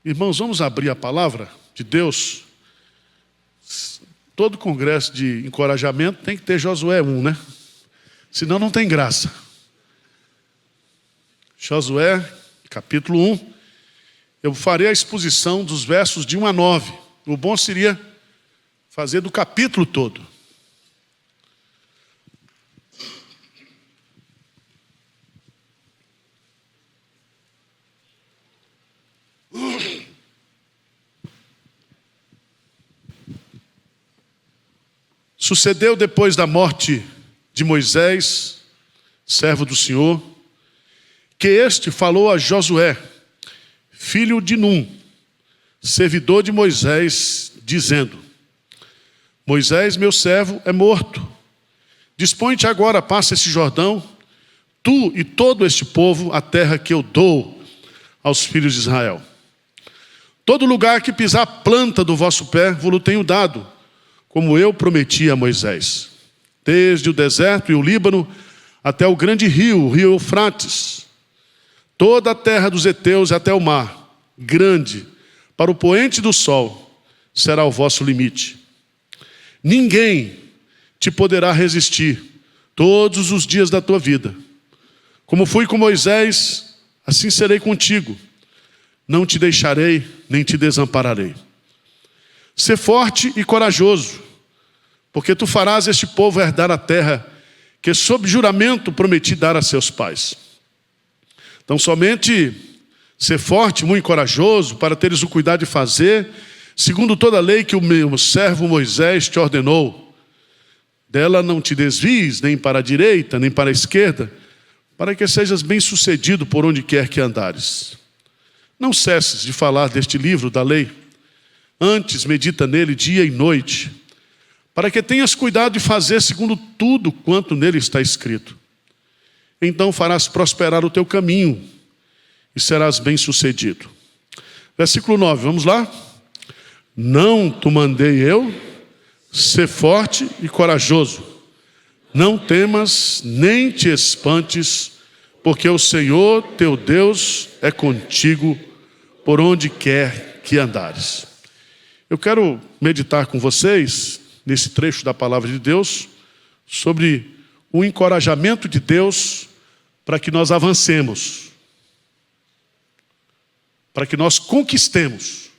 Irmãos, vamos abrir a palavra de Deus. Todo congresso de encorajamento tem que ter Josué 1, né? Senão não tem graça. Josué, capítulo 1. Eu farei a exposição dos versos de 1 a 9. O bom seria fazer do capítulo todo. Sucedeu depois da morte de Moisés, servo do Senhor, que este falou a Josué, filho de Num, servidor de Moisés, dizendo: Moisés, meu servo, é morto. Dispõe-te agora, passa esse Jordão, tu e todo este povo, a terra que eu dou aos filhos de Israel. Todo lugar que pisar a planta do vosso pé, vos tenho dado, como eu prometi a Moisés. Desde o deserto e o Líbano, até o grande rio, o rio Eufrates, toda a terra dos heteus até o mar, grande, para o poente do sol, será o vosso limite. Ninguém te poderá resistir todos os dias da tua vida. Como fui com Moisés, assim serei contigo. Não te deixarei, nem te desampararei. Sê forte e corajoso, porque tu farás este povo herdar a terra que sob juramento prometi dar a seus pais. Então somente ser forte, muito corajoso, para teres o cuidado de fazer, segundo toda a lei que o meu servo Moisés te ordenou. Dela não te desvies, nem para a direita, nem para a esquerda, para que sejas bem-sucedido por onde quer que andares. Não cesses de falar deste livro da lei, antes medita nele dia e noite, para que tenhas cuidado de fazer segundo tudo quanto nele está escrito. Então farás prosperar o teu caminho e serás bem-sucedido. Versículo 9, vamos lá? Não te mandei eu, ser forte e corajoso. Não temas, nem te espantes, porque o Senhor teu Deus é contigo por onde quer que andares. Eu quero meditar com vocês, nesse trecho da palavra de Deus, sobre o encorajamento de Deus para que nós avancemos, para que nós conquistemos.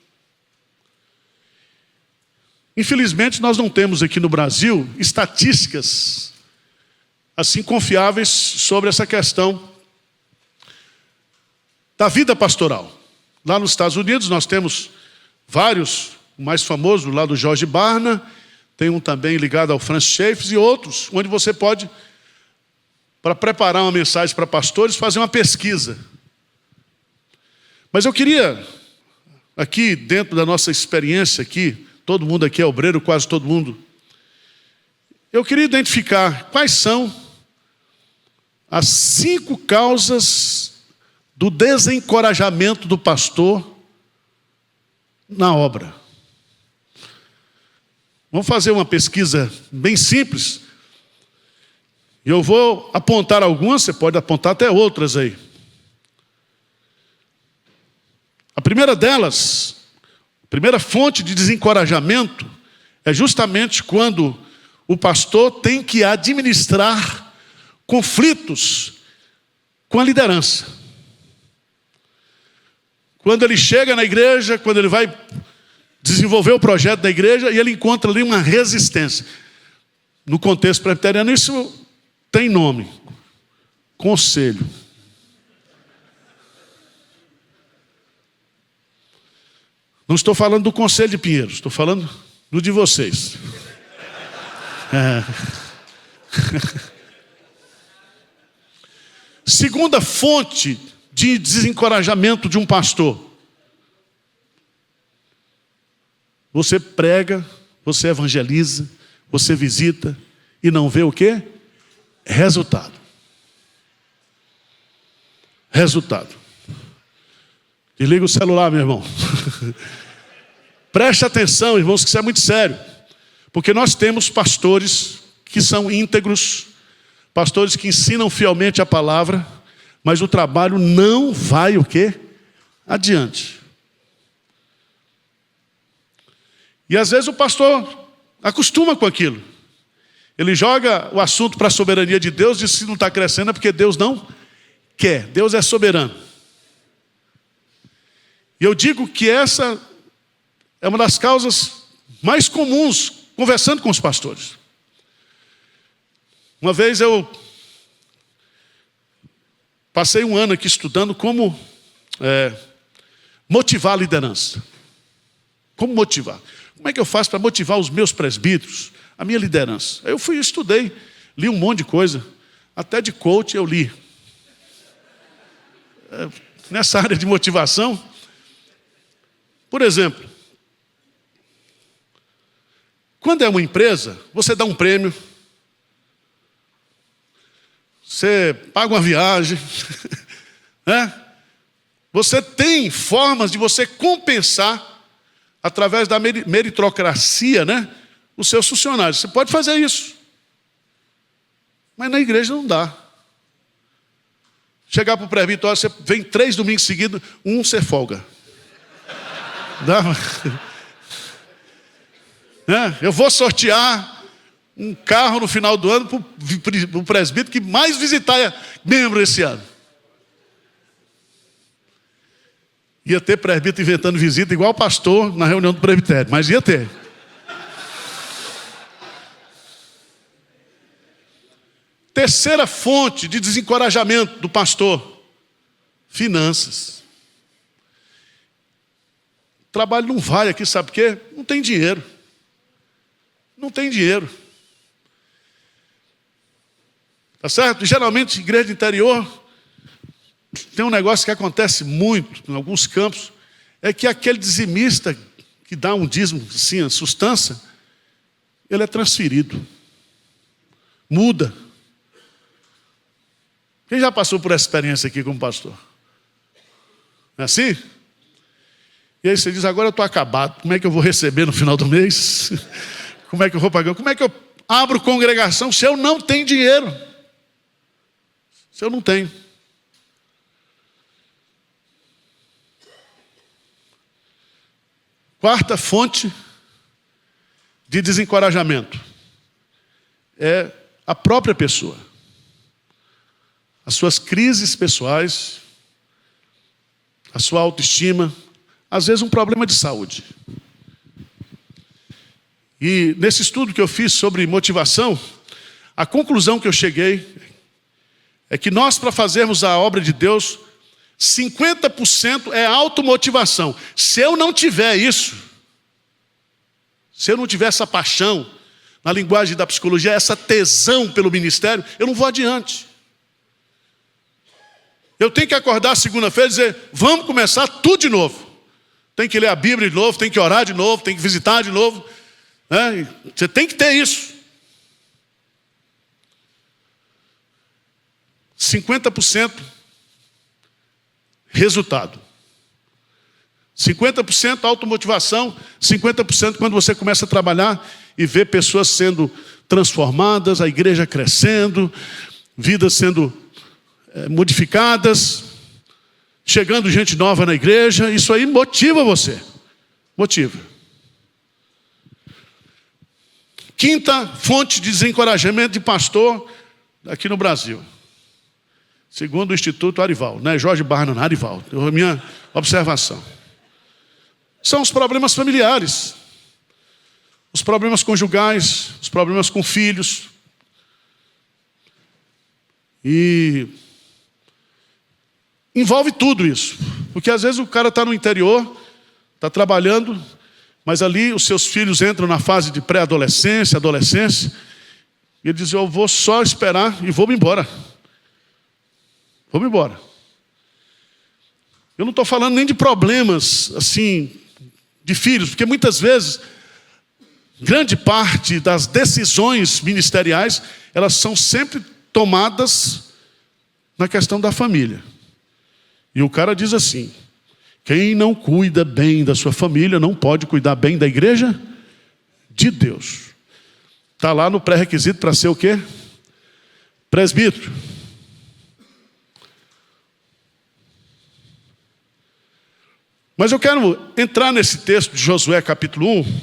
Infelizmente, nós não temos aqui no Brasil estatísticas assim confiáveis sobre essa questão da vida pastoral. Lá nos Estados Unidos nós temos vários, o mais famoso lá do George Barna, tem um também ligado ao Francis Schaeffer e outros, onde você pode, para preparar uma mensagem para pastores, fazer uma pesquisa. Mas eu queria, aqui dentro da nossa experiência aqui, todo mundo aqui é obreiro, quase todo mundo, eu queria identificar quais são as 5 causas do desencorajamento do pastor na obra. Vamos fazer uma pesquisa bem simples. E eu vou apontar algumas, você pode apontar até outras aí. A primeira delas, a primeira fonte de desencorajamento, é justamente quando o pastor tem que administrar conflitos com a liderança. Quando ele chega na igreja, quando ele vai desenvolver o projeto da igreja e ele encontra ali uma resistência. No contexto presbiteriano, isso tem nome: conselho. Não estou falando do Conselho de Pinheiros, estou falando do de vocês. Segunda fonte de desencorajamento de um pastor: você prega, você evangeliza, você visita e não vê o quê? Resultado. Resultado. Desliga o celular, meu irmão. Preste atenção, irmãos, que isso é muito sério. Porque nós temos pastores que são íntegros, pastores que ensinam fielmente a palavra, mas o trabalho não vai o quê? Adiante. E às vezes o pastor acostuma com aquilo. Ele joga o assunto para a soberania de Deus, diz que se não está crescendo é porque Deus não quer. Deus é soberano. E eu digo que essa é uma das causas mais comuns, conversando com os pastores. Uma vez eu passei um ano aqui estudando como motivar a liderança. Como motivar? Como é que eu faço para motivar os meus presbíteros, a minha liderança? Aí eu fui, estudei, li um monte de coisa, até de coach eu li. Nessa área de motivação, por exemplo, quando é uma empresa, você dá um prêmio, você paga uma viagem, né? Você tem formas de você compensar através da meritocracia, né, os seus funcionários. Você pode fazer isso. Mas na igreja não dá. Chegar para o presbitério, você vem 3 domingos seguidos, você folga. Dá? Eu vou sortear um carro no final do ano para o presbítero que mais visitar membro esse ano. Ia ter presbítero inventando visita igual pastor na reunião do presbitério, mas ia ter. Terceira fonte de desencorajamento do pastor: finanças. O trabalho não vai aqui, sabe por quê? Não tem dinheiro. Não tem dinheiro. Tá certo? E, geralmente, igreja do interior, tem um negócio que acontece muito em alguns campos, é que aquele dizimista que dá um dízimo, assim, a sustância, ele é transferido. Muda. Quem já passou por essa experiência aqui como pastor? Não é assim? E aí você diz, agora eu estou acabado, como é que eu vou receber no final do mês? Como é que eu vou pagar? Como é que eu abro congregação se eu não tenho dinheiro? Se eu não tenho. Quarta fonte de desencorajamento é a própria pessoa. As suas crises pessoais, a sua autoestima, às vezes um problema de saúde. E nesse estudo que eu fiz sobre motivação, a conclusão que eu cheguei é que nós, para fazermos a obra de Deus, 50% é automotivação. Se eu não tiver isso, se eu não tiver essa paixão, na linguagem da psicologia, essa tesão pelo ministério, eu não vou adiante. Eu tenho que acordar segunda-feira e dizer, vamos começar tudo de novo. Tem que ler a Bíblia de novo, tem que orar de novo, tem que visitar de novo. Né? Você tem que ter isso. 50% resultado. 50% automotivação, 50% quando você começa a trabalhar e vê pessoas sendo transformadas, a igreja crescendo, vidas sendo modificadas, chegando gente nova na igreja. Isso aí motiva você. Motiva. Quinta fonte de desencorajamento de pastor aqui no Brasil. Segundo o Instituto Arival, não é Jorge Barna, não, Arival. A minha observação. São os problemas familiares. Os problemas conjugais, os problemas com filhos. E envolve tudo isso. Porque às vezes o cara está no interior, está trabalhando, mas ali os seus filhos entram na fase de pré-adolescência, adolescência, e ele diz, eu vou só esperar e vou-me embora. Vou-me embora. Eu não estou falando nem de problemas, assim, de filhos, porque muitas vezes, grande parte das decisões ministeriais, elas são sempre tomadas na questão da família. E o cara diz assim, quem não cuida bem da sua família, não pode cuidar bem da igreja de Deus. Está lá no pré-requisito para ser o quê? Presbítero. Mas eu quero entrar nesse texto de Josué capítulo 1,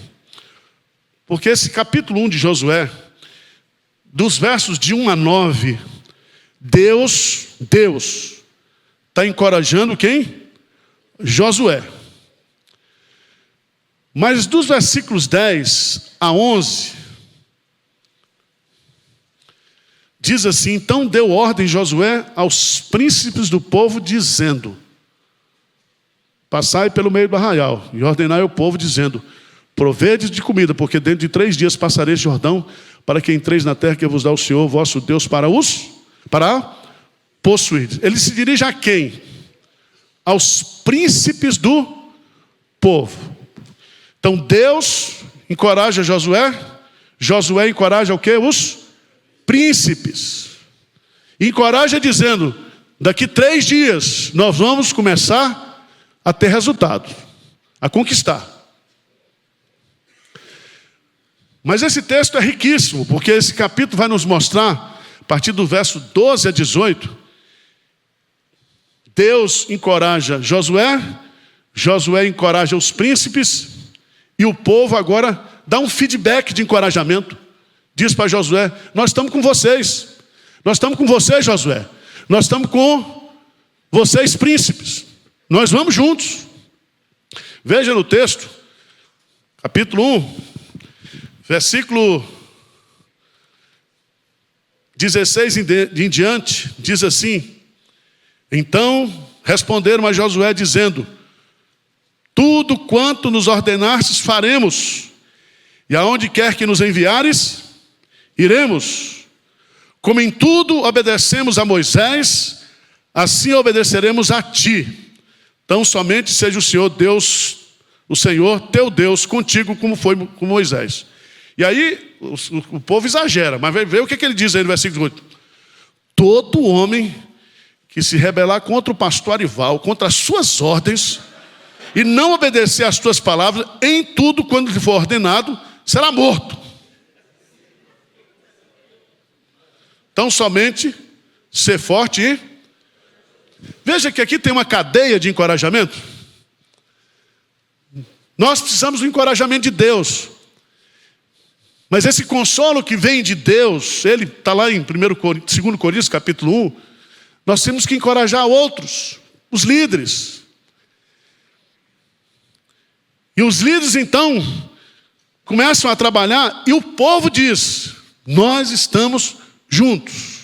Porque esse capítulo 1 de Josué, dos versos de 1 a 9, Deus está encorajando quem? Josué. Mas dos versículos 10 a 11, diz assim: então deu ordem Josué aos príncipes do povo, dizendo: passai pelo meio do arraial, e ordenai ao povo, dizendo: provedes de comida, porque dentro de 3 dias passarei este Jordão, para que entreis na terra que vos dá o Senhor, vosso Deus, para possuir. Ele se dirige a quem? Aos príncipes do povo. Então Deus encoraja Josué, Josué encoraja o quê? Os príncipes. Encoraja dizendo: daqui 3 dias nós vamos começar a ter resultado, a conquistar. Mas esse texto é riquíssimo, porque esse capítulo vai nos mostrar, a partir do verso 12 a 18, Deus encoraja Josué, Josué encoraja os príncipes, e o povo agora dá um feedback de encorajamento. Diz para Josué: nós estamos com vocês. Nós estamos com vocês, Josué. Nós estamos com vocês, príncipes. Nós vamos juntos. Veja no texto, capítulo 1, versículo 16 em diante, diz assim: então responderam a Josué, dizendo: tudo quanto nos ordenastes faremos, e aonde quer que nos enviares, iremos. Como em tudo obedecemos a Moisés, assim obedeceremos a ti. Então somente seja o Senhor Deus, o Senhor teu Deus contigo, como foi com Moisés. E aí o povo exagera, mas vê o que ele diz aí no versículo 8. Todo homem que se rebelar contra o pastor Arival, contra as suas ordens, e não obedecer às tuas palavras, em tudo quando lhe for ordenado, será morto. Então somente ser forte e... Veja que aqui tem uma cadeia de encorajamento. Nós precisamos do encorajamento de Deus. Mas esse consolo que vem de Deus, ele está lá em 2 Coríntios capítulo 1, nós temos que encorajar outros, os líderes. E os líderes então começam a trabalhar, e o povo diz: nós estamos juntos.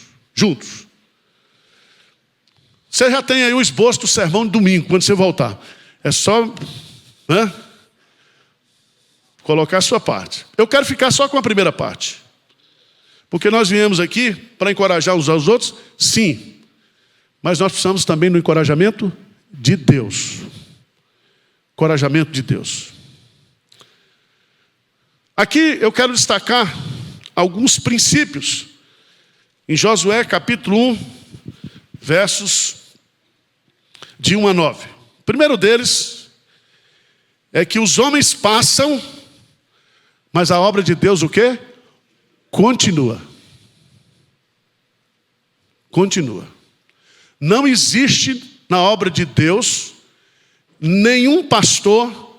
Você já tem aí o esboço do sermão de domingo, quando você voltar. É só colocar a sua parte. Eu quero ficar só com a primeira parte. Porque nós viemos aqui para encorajar uns aos outros, sim. Mas nós precisamos também do encorajamento de Deus. Encorajamento de Deus. Aqui eu quero destacar alguns princípios. Em Josué capítulo 1, versos de 1 a 9. O primeiro deles é que os homens passam, mas a obra de Deus o quê? Continua. Continua. Não existe na obra de Deus nenhum pastor,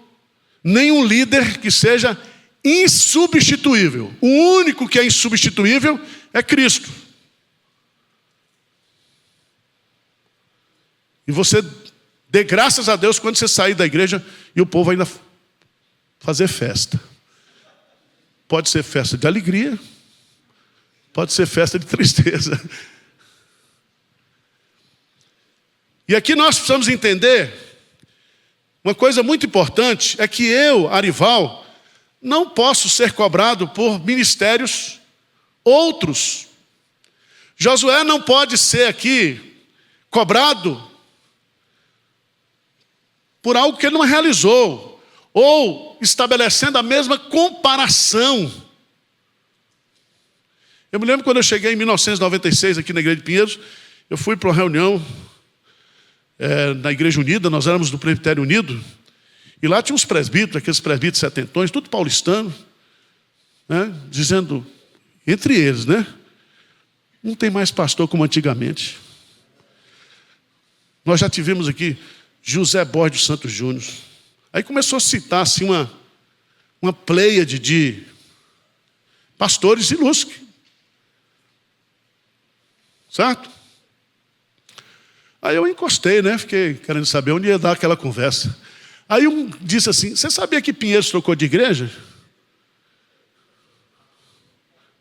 nenhum líder que seja insubstituível. O único que é insubstituível é Cristo. E você dê graças a Deus quando você sair da igreja e o povo ainda fazer festa. Pode ser festa de alegria, pode ser festa de tristeza. E aqui nós precisamos entender uma coisa muito importante, é que eu, Arival, não posso ser cobrado por ministérios outros. Josué não pode ser aqui cobrado por algo que ele não realizou, ou estabelecendo a mesma comparação. Eu me lembro quando eu cheguei em 1996 aqui na Igreja de Pinheiros, eu fui para uma reunião na Igreja Unida, nós éramos do Presbitério Unido, e lá tinha uns presbíteros, aqueles presbíteros setentões, tudo paulistano, né, dizendo, entre eles, né, não tem mais pastor como antigamente. Nós já tivemos aqui José Borges dos Santos Júnior. Aí começou a citar assim uma pleiade de pastores ilustres. Certo? Aí eu encostei, né? Fiquei querendo saber onde ia dar aquela conversa. Aí um disse assim: você sabia que Pinheiros trocou de igreja?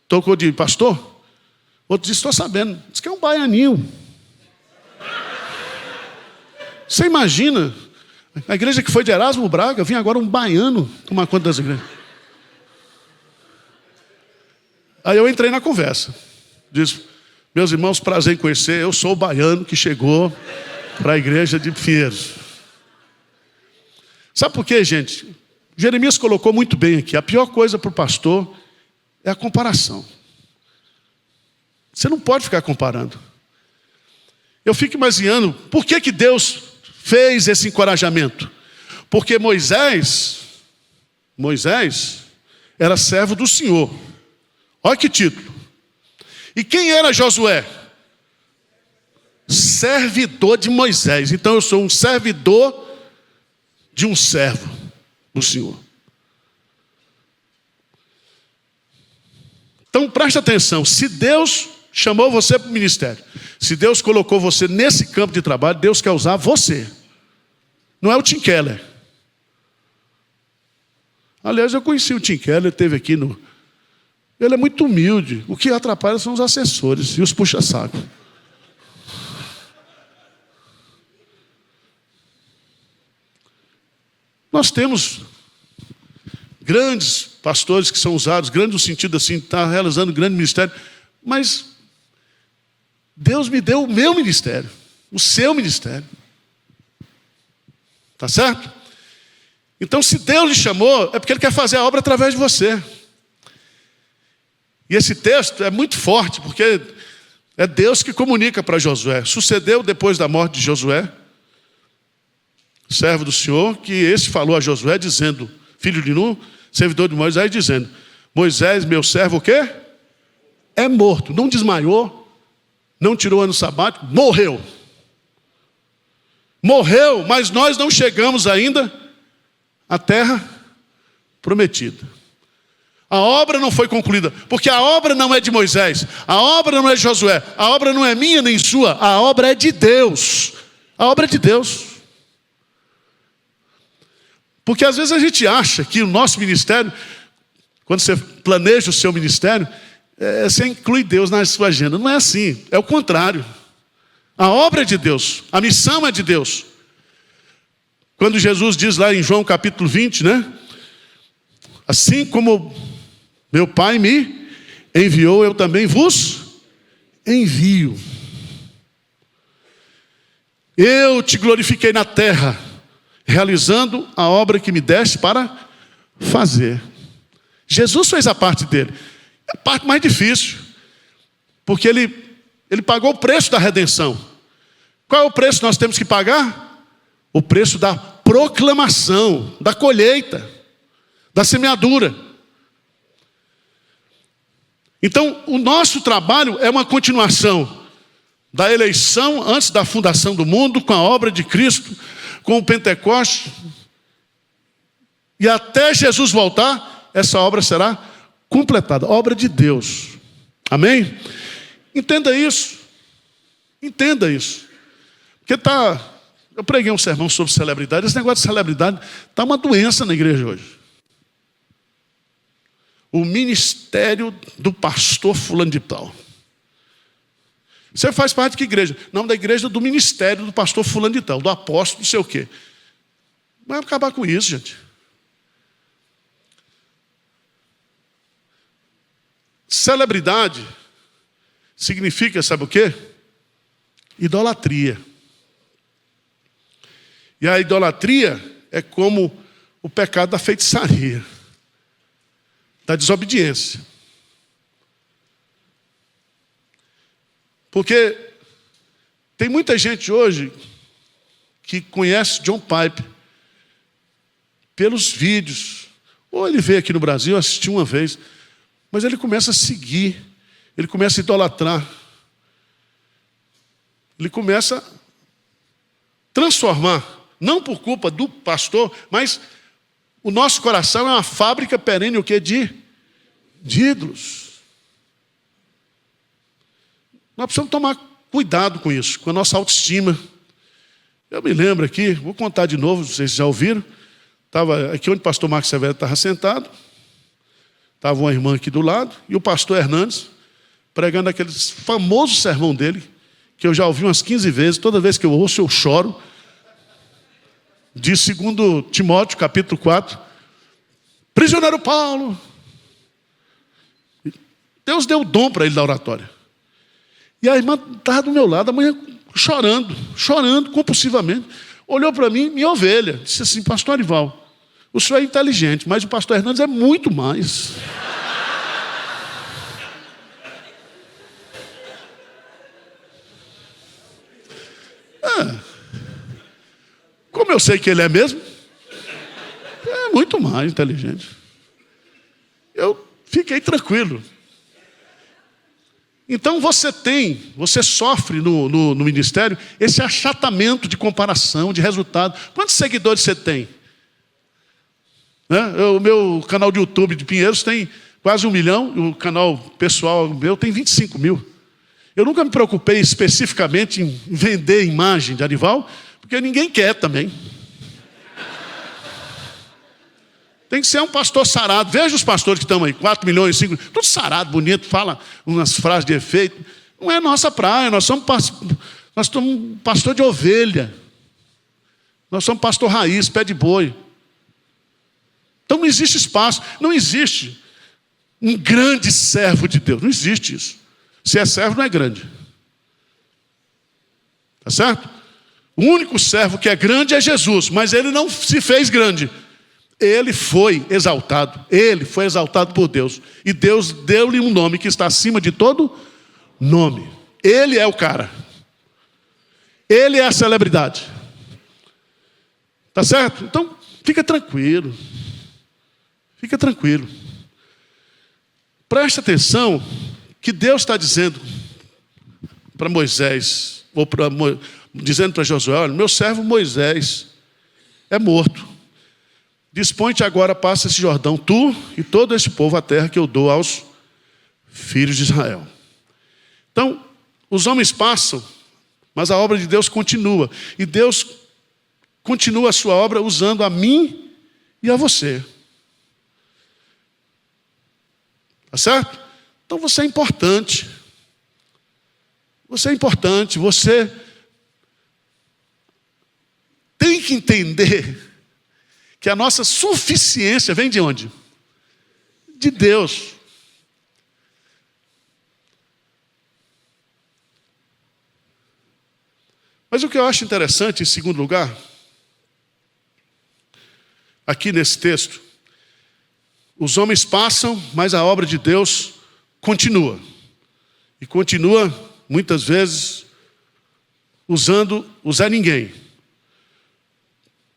Trocou de pastor? Outro disse: estou sabendo. Diz que é um baianinho. Você imagina? A igreja que foi de Erasmo Braga, vinha agora um baiano tomar conta das igrejas. Aí eu entrei na conversa. Disse: meus irmãos, prazer em conhecer. Eu sou o baiano que chegou para a igreja de Pinheiros. Sabe por quê, gente? Jeremias colocou muito bem aqui. A pior coisa para o pastor é a comparação. Você não pode ficar comparando. Eu fico imaginando, por que Deus fez esse encorajamento? Porque Moisés era servo do Senhor. Olha que título. E quem era Josué? Servidor de Moisés. Então eu sou um servidor de um servo do Senhor. Então preste atenção, se Deus chamou você para o ministério, se Deus colocou você nesse campo de trabalho, Deus quer usar você. Não é o Tim Keller. Aliás, eu conheci o Tim Keller, ele esteve aqui no... Ele é muito humilde. O que atrapalha são os assessores e os puxa-saco. Nós temos grandes pastores que são usados, grandes no sentido assim, está realizando um grande ministério, mas Deus me deu o meu ministério, o seu ministério. Tá certo? Então, se Deus lhe chamou, é porque Ele quer fazer a obra através de você. E esse texto é muito forte, porque é Deus que comunica para Josué. Sucedeu depois da morte de Josué, servo do Senhor, que esse falou a Josué, dizendo, filho de Nun, servidor de Moisés, dizendo: Moisés, meu servo, o quê? É morto. Não desmaiou, não tirou ano sabático, morreu. Morreu, mas nós não chegamos ainda à terra prometida. A obra não foi concluída, porque a obra não é de Moisés, a obra não é de Josué, a obra não é minha nem sua, a obra é de Deus. A obra é de Deus. Porque às vezes a gente acha que o nosso ministério, quando você planeja o seu ministério, você inclui Deus na sua agenda. Não é assim, é o contrário. A obra é de Deus, a missão é de Deus. Quando Jesus diz lá em João capítulo 20, né? Assim como meu Pai me enviou, eu também vos envio. Eu te glorifiquei na terra, realizando a obra que me deste para fazer. Jesus fez a parte dele. É a parte mais difícil, porque ele pagou o preço da redenção. Qual é o preço que nós temos que pagar? O preço da proclamação, da colheita, da semeadura. Então, o nosso trabalho é uma continuação da eleição antes da fundação do mundo, com a obra de Cristo, com o Pentecostes. E até Jesus voltar, essa obra será completada. Obra de Deus. Amém? Entenda isso. Entenda isso. Porque eu preguei um sermão sobre celebridade. Esse negócio de celebridade está uma doença na igreja hoje. O ministério do pastor fulano de tal. Você faz parte de que igreja? Não, da igreja do ministério do pastor fulano de tal, do apóstolo, não sei o quê. Vai acabar com isso, gente. Celebridade significa, sabe o quê? Idolatria. E a idolatria é como o pecado da feitiçaria, da desobediência. Porque tem muita gente hoje que conhece John Piper pelos vídeos. Ou ele veio aqui no Brasil, eu assisti uma vez, mas ele começa a seguir, ele começa a idolatrar. Ele começa a transformar, não por culpa do pastor, mas o nosso coração é uma fábrica perene o quê? De De ídolos. Nós precisamos tomar cuidado com isso, com a nossa autoestima. Eu me lembro aqui, vou contar de novo, vocês já ouviram. Estava aqui onde o pastor Marcos Severo estava sentado. Estava uma irmã aqui do lado, e o pastor Hernandes, pregando aquele famoso sermão dele, que eu já ouvi umas 15 vezes, toda vez que eu ouço eu choro, de 2 Timóteo, capítulo 4, prisioneiro Paulo. Deus deu o dom para ele da oratória. E a irmã estava do meu lado, a mãe chorando compulsivamente, olhou para mim, minha ovelha, disse assim: pastor Arival, o senhor é inteligente, mas o pastor Hernandes é muito mais. Como eu sei que ele é mesmo? É muito mais inteligente. Eu fiquei tranquilo. Então você sofre no ministério esse achatamento de comparação, de resultado. Quantos seguidores você tem? O meu canal de YouTube de Pinheiros tem quase 1 milhão, o canal pessoal meu tem 25 mil. Eu nunca me preocupei especificamente em vender imagem de Arival, porque ninguém quer também. Tem que ser um pastor sarado. Veja os pastores que estão aí, 4 milhões, 5 milhões, tudo sarado, bonito, fala umas frases de efeito. Não é nossa praia, nós somos pastor de ovelha. Nós somos pastor raiz, pé de boi. Então não existe espaço, não existe um grande servo de Deus, não existe isso. Se é servo, não é grande. Tá certo? O único servo que é grande é Jesus, mas ele não se fez grande. Ele foi exaltado por Deus. E Deus deu-lhe um nome que está acima de todo nome. Ele é o cara. Ele é a celebridade. Tá certo? Então, fica tranquilo. Fica tranquilo. Preste atenção que Deus está dizendo para Moisés, ou dizendo para Josué: olha, meu servo Moisés é morto. Dispõe-te agora, passa esse Jordão, tu e todo esse povo, a terra que eu dou aos filhos de Israel. Então, os homens passam, mas a obra de Deus continua. E Deus continua a sua obra usando a mim e a você. Tá certo? Então você é importante. Você é importante. Você tem que entender que a nossa suficiência vem de onde? De Deus. Mas o que eu acho interessante, em segundo lugar, aqui nesse texto, os homens passam, mas a obra de Deus continua. E continua, muitas vezes, usando o Zé Ninguém.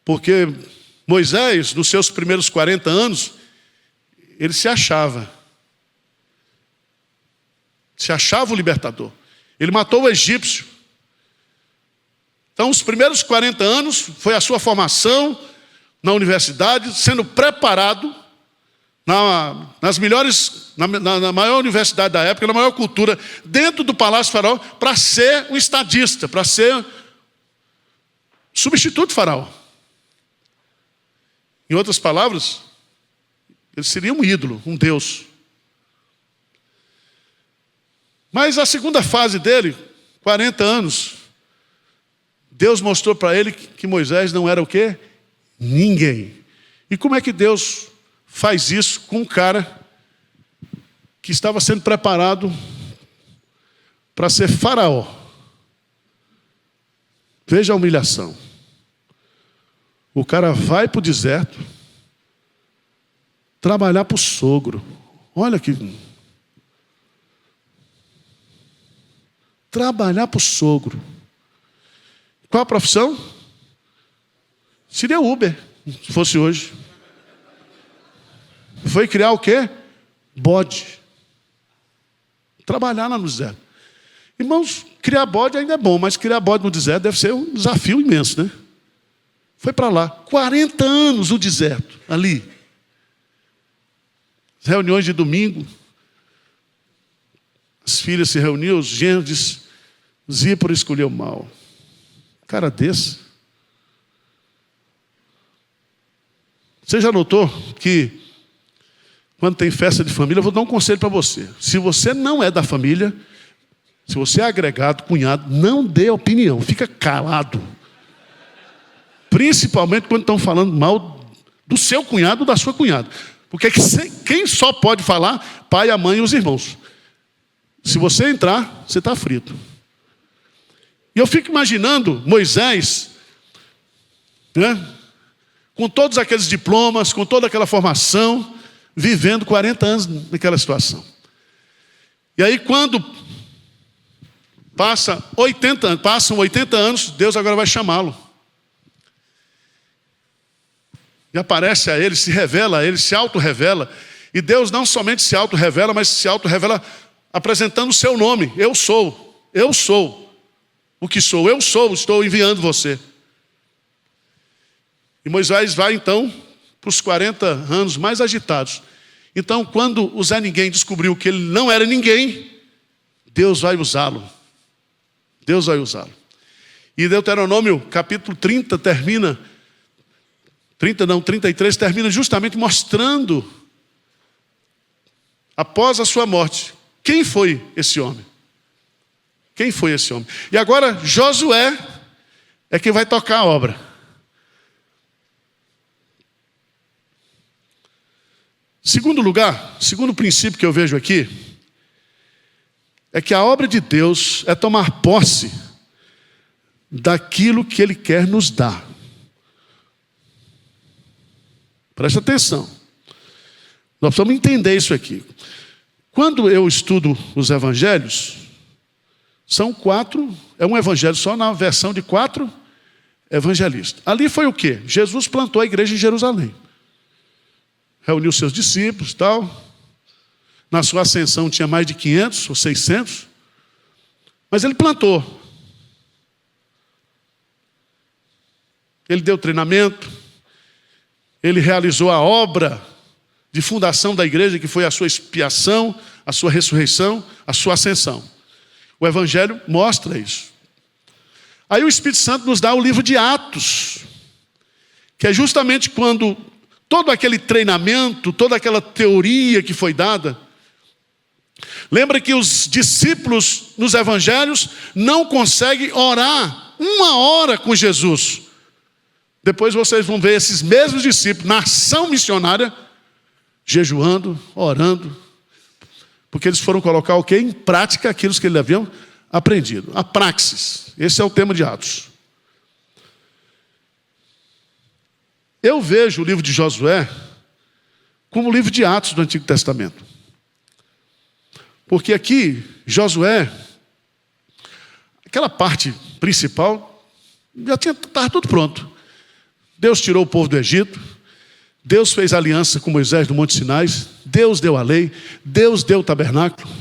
Porque Moisés, nos seus primeiros 40 anos, ele se achava o libertador. Ele matou o egípcio. Então, os primeiros 40 anos foi a sua formação na universidade, sendo preparado na maior universidade da época, na maior cultura, dentro do Palácio de Faraó, para ser um estadista, para ser substituto de Faraó. Em outras palavras, ele seria um ídolo, um Deus. Mas a segunda fase dele, 40 anos, Deus mostrou para ele que Moisés não era o quê? Ninguém. E como é que Deus faz isso com um cara que estava sendo preparado para ser faraó? Veja a humilhação. O cara vai para o deserto trabalhar para o sogro. Olha que... Trabalhar para o sogro. Qual a profissão? Seria Uber, se fosse hoje. Foi criar o quê? Bode. Trabalhar lá no deserto. Irmãos, criar bode ainda é bom, mas criar bode no deserto deve ser um desafio imenso, né? Foi para lá. 40 anos no deserto, ali. As reuniões de domingo, as filhas se reuniam, os genros diziam, Zípora escolheu mal. Cara desse. Você já notou que quando tem festa de família, eu vou dar um conselho para você. Se você não é da família, se você é agregado, cunhado, não dê opinião, fica calado. Principalmente quando estão falando mal do seu cunhado ou da sua cunhada. Porque quem só pode falar? Pai, a mãe e os irmãos. Se você entrar, você está frito. E eu fico imaginando Moisés, né, com todos aqueles diplomas, com toda aquela formação, vivendo 40 anos naquela situação. E aí quando passam 80 anos, Deus agora vai chamá-lo. E aparece a ele, se revela a ele, se auto-revela. E Deus não somente se auto-revela, mas se auto-revela apresentando o seu nome. Eu sou o que sou, estou enviando você. E Moisés vai então para os 40 anos mais agitados. Então, quando o Zé Ninguém descobriu que ele não era ninguém, Deus vai usá-lo. Deus vai usá-lo. E Deuteronômio capítulo 33 termina justamente mostrando, após a sua morte, quem foi esse homem. Quem foi esse homem? E agora Josué é quem vai tocar a obra. Segundo princípio que eu vejo aqui, é que a obra de Deus é tomar posse daquilo que Ele quer nos dar. Presta atenção. Nós precisamos entender isso aqui. Quando eu estudo os evangelhos, são 4, é um evangelho só na versão de 4 evangelistas. Ali foi o quê? Jesus plantou a igreja em Jerusalém. Reuniu seus discípulos e tal. Na sua ascensão tinha mais de 500 ou 600. Mas ele plantou. Ele deu treinamento. Ele realizou a obra de fundação da igreja, que foi a sua expiação, a sua ressurreição, a sua ascensão. O Evangelho mostra isso. Aí o Espírito Santo nos dá o livro de Atos, que é justamente quando todo aquele treinamento, toda aquela teoria que foi dada. Lembra que os discípulos nos evangelhos não conseguem orar 1 hora com Jesus. Depois vocês vão ver esses mesmos discípulos na ação missionária, jejuando, orando, porque eles foram colocar o quê? Em prática aquilo que eles haviam aprendido. A praxis. Esse é o tema de Atos. Eu vejo o livro de Josué como o livro de Atos do Antigo Testamento. Porque aqui, Josué, aquela parte principal, já estava tudo pronto. Deus tirou o povo do Egito, Deus fez aliança com Moisés no Monte Sinai, Deus deu a lei, Deus deu o tabernáculo,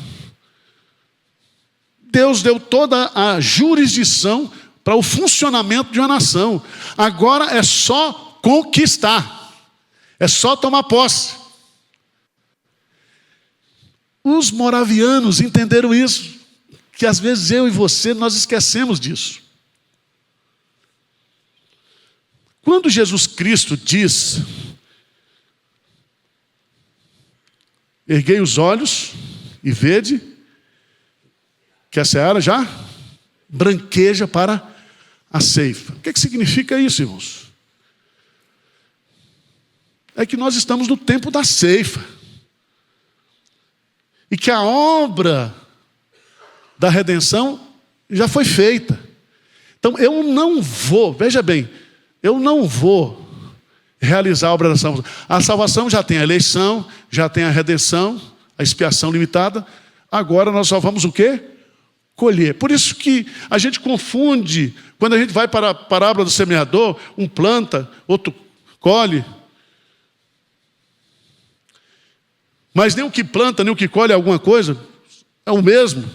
Deus deu toda a jurisdição para o funcionamento de uma nação. Agora é só conquistar, é só tomar posse. Os moravianos entenderam isso, que às vezes eu e você, nós esquecemos disso. Quando Jesus Cristo diz, erguei os olhos e vede que a seara já branqueja para a ceifa. O que significa isso, irmãos? É que nós estamos no tempo da ceifa. E que a obra da redenção já foi feita. Então eu não vou, veja bem, eu não vou realizar a obra da salvação. A salvação já tem a eleição, já tem a redenção, a expiação limitada. Agora nós só vamos o quê? Colher. Por isso que a gente confunde, quando a gente vai para a parábola do semeador, um planta, outro colhe. Mas nem o que planta, nem o que colhe alguma coisa, é o mesmo.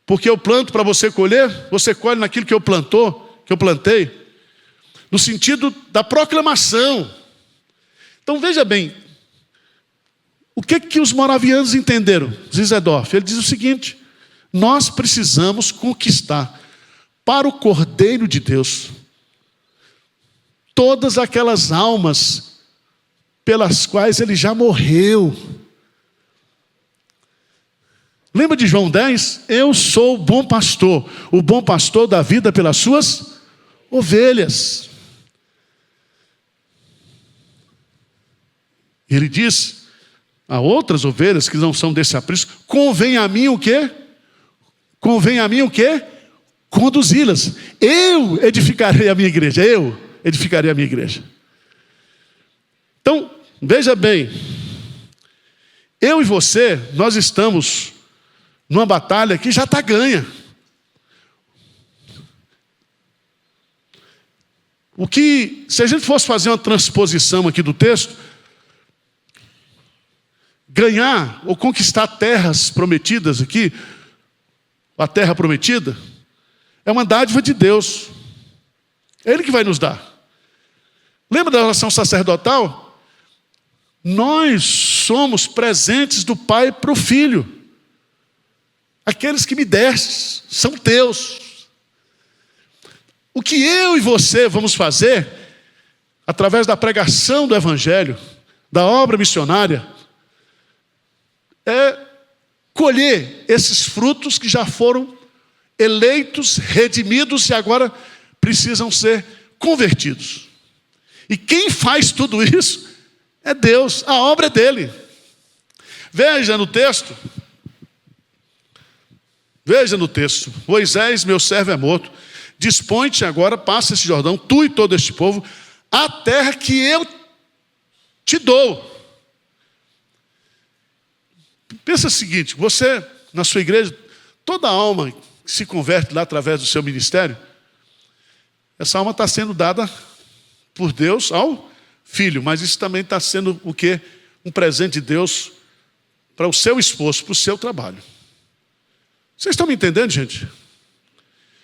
Porque eu planto para você colher, você colhe naquilo que eu plantei. No sentido da proclamação. Então veja bem, O que os moravianos entenderam? Zizendorf, ele diz o seguinte: nós precisamos conquistar para o Cordeiro de Deus todas aquelas almas pelas quais ele já morreu. Lembra de João 10? Eu sou o bom pastor dá vida pelas suas ovelhas. Ele diz a outras ovelhas que não são desse aprisco: convém a mim o quê? Convém a mim o quê? Conduzi-las. Eu edificarei a minha igreja. Eu edificarei a minha igreja. Então, veja bem, eu e você, nós estamos numa batalha que já está ganha. O que, se a gente fosse fazer uma transposição aqui do texto, ganhar ou conquistar terras prometidas aqui, a terra prometida, é uma dádiva de Deus. É Ele que vai nos dar. Lembra da oração sacerdotal? Nós somos presentes do Pai para o Filho. Aqueles que me destes são teus. O que eu e você vamos fazer, através da pregação do Evangelho, da obra missionária, é colher esses frutos que já foram eleitos, redimidos e agora precisam ser convertidos. E quem faz tudo isso é Deus, a obra é dele. Veja no texto. Moisés, meu servo, é morto. Dispõe-te agora, passa esse Jordão, tu e todo este povo, a terra que eu te dou. Pensa o seguinte: você, na sua igreja, toda alma que se converte lá através do seu ministério, essa alma está sendo dada por Deus ao Filho, mas isso também está sendo o quê? Um presente de Deus para o seu esforço, para o seu trabalho. Vocês estão me entendendo, gente?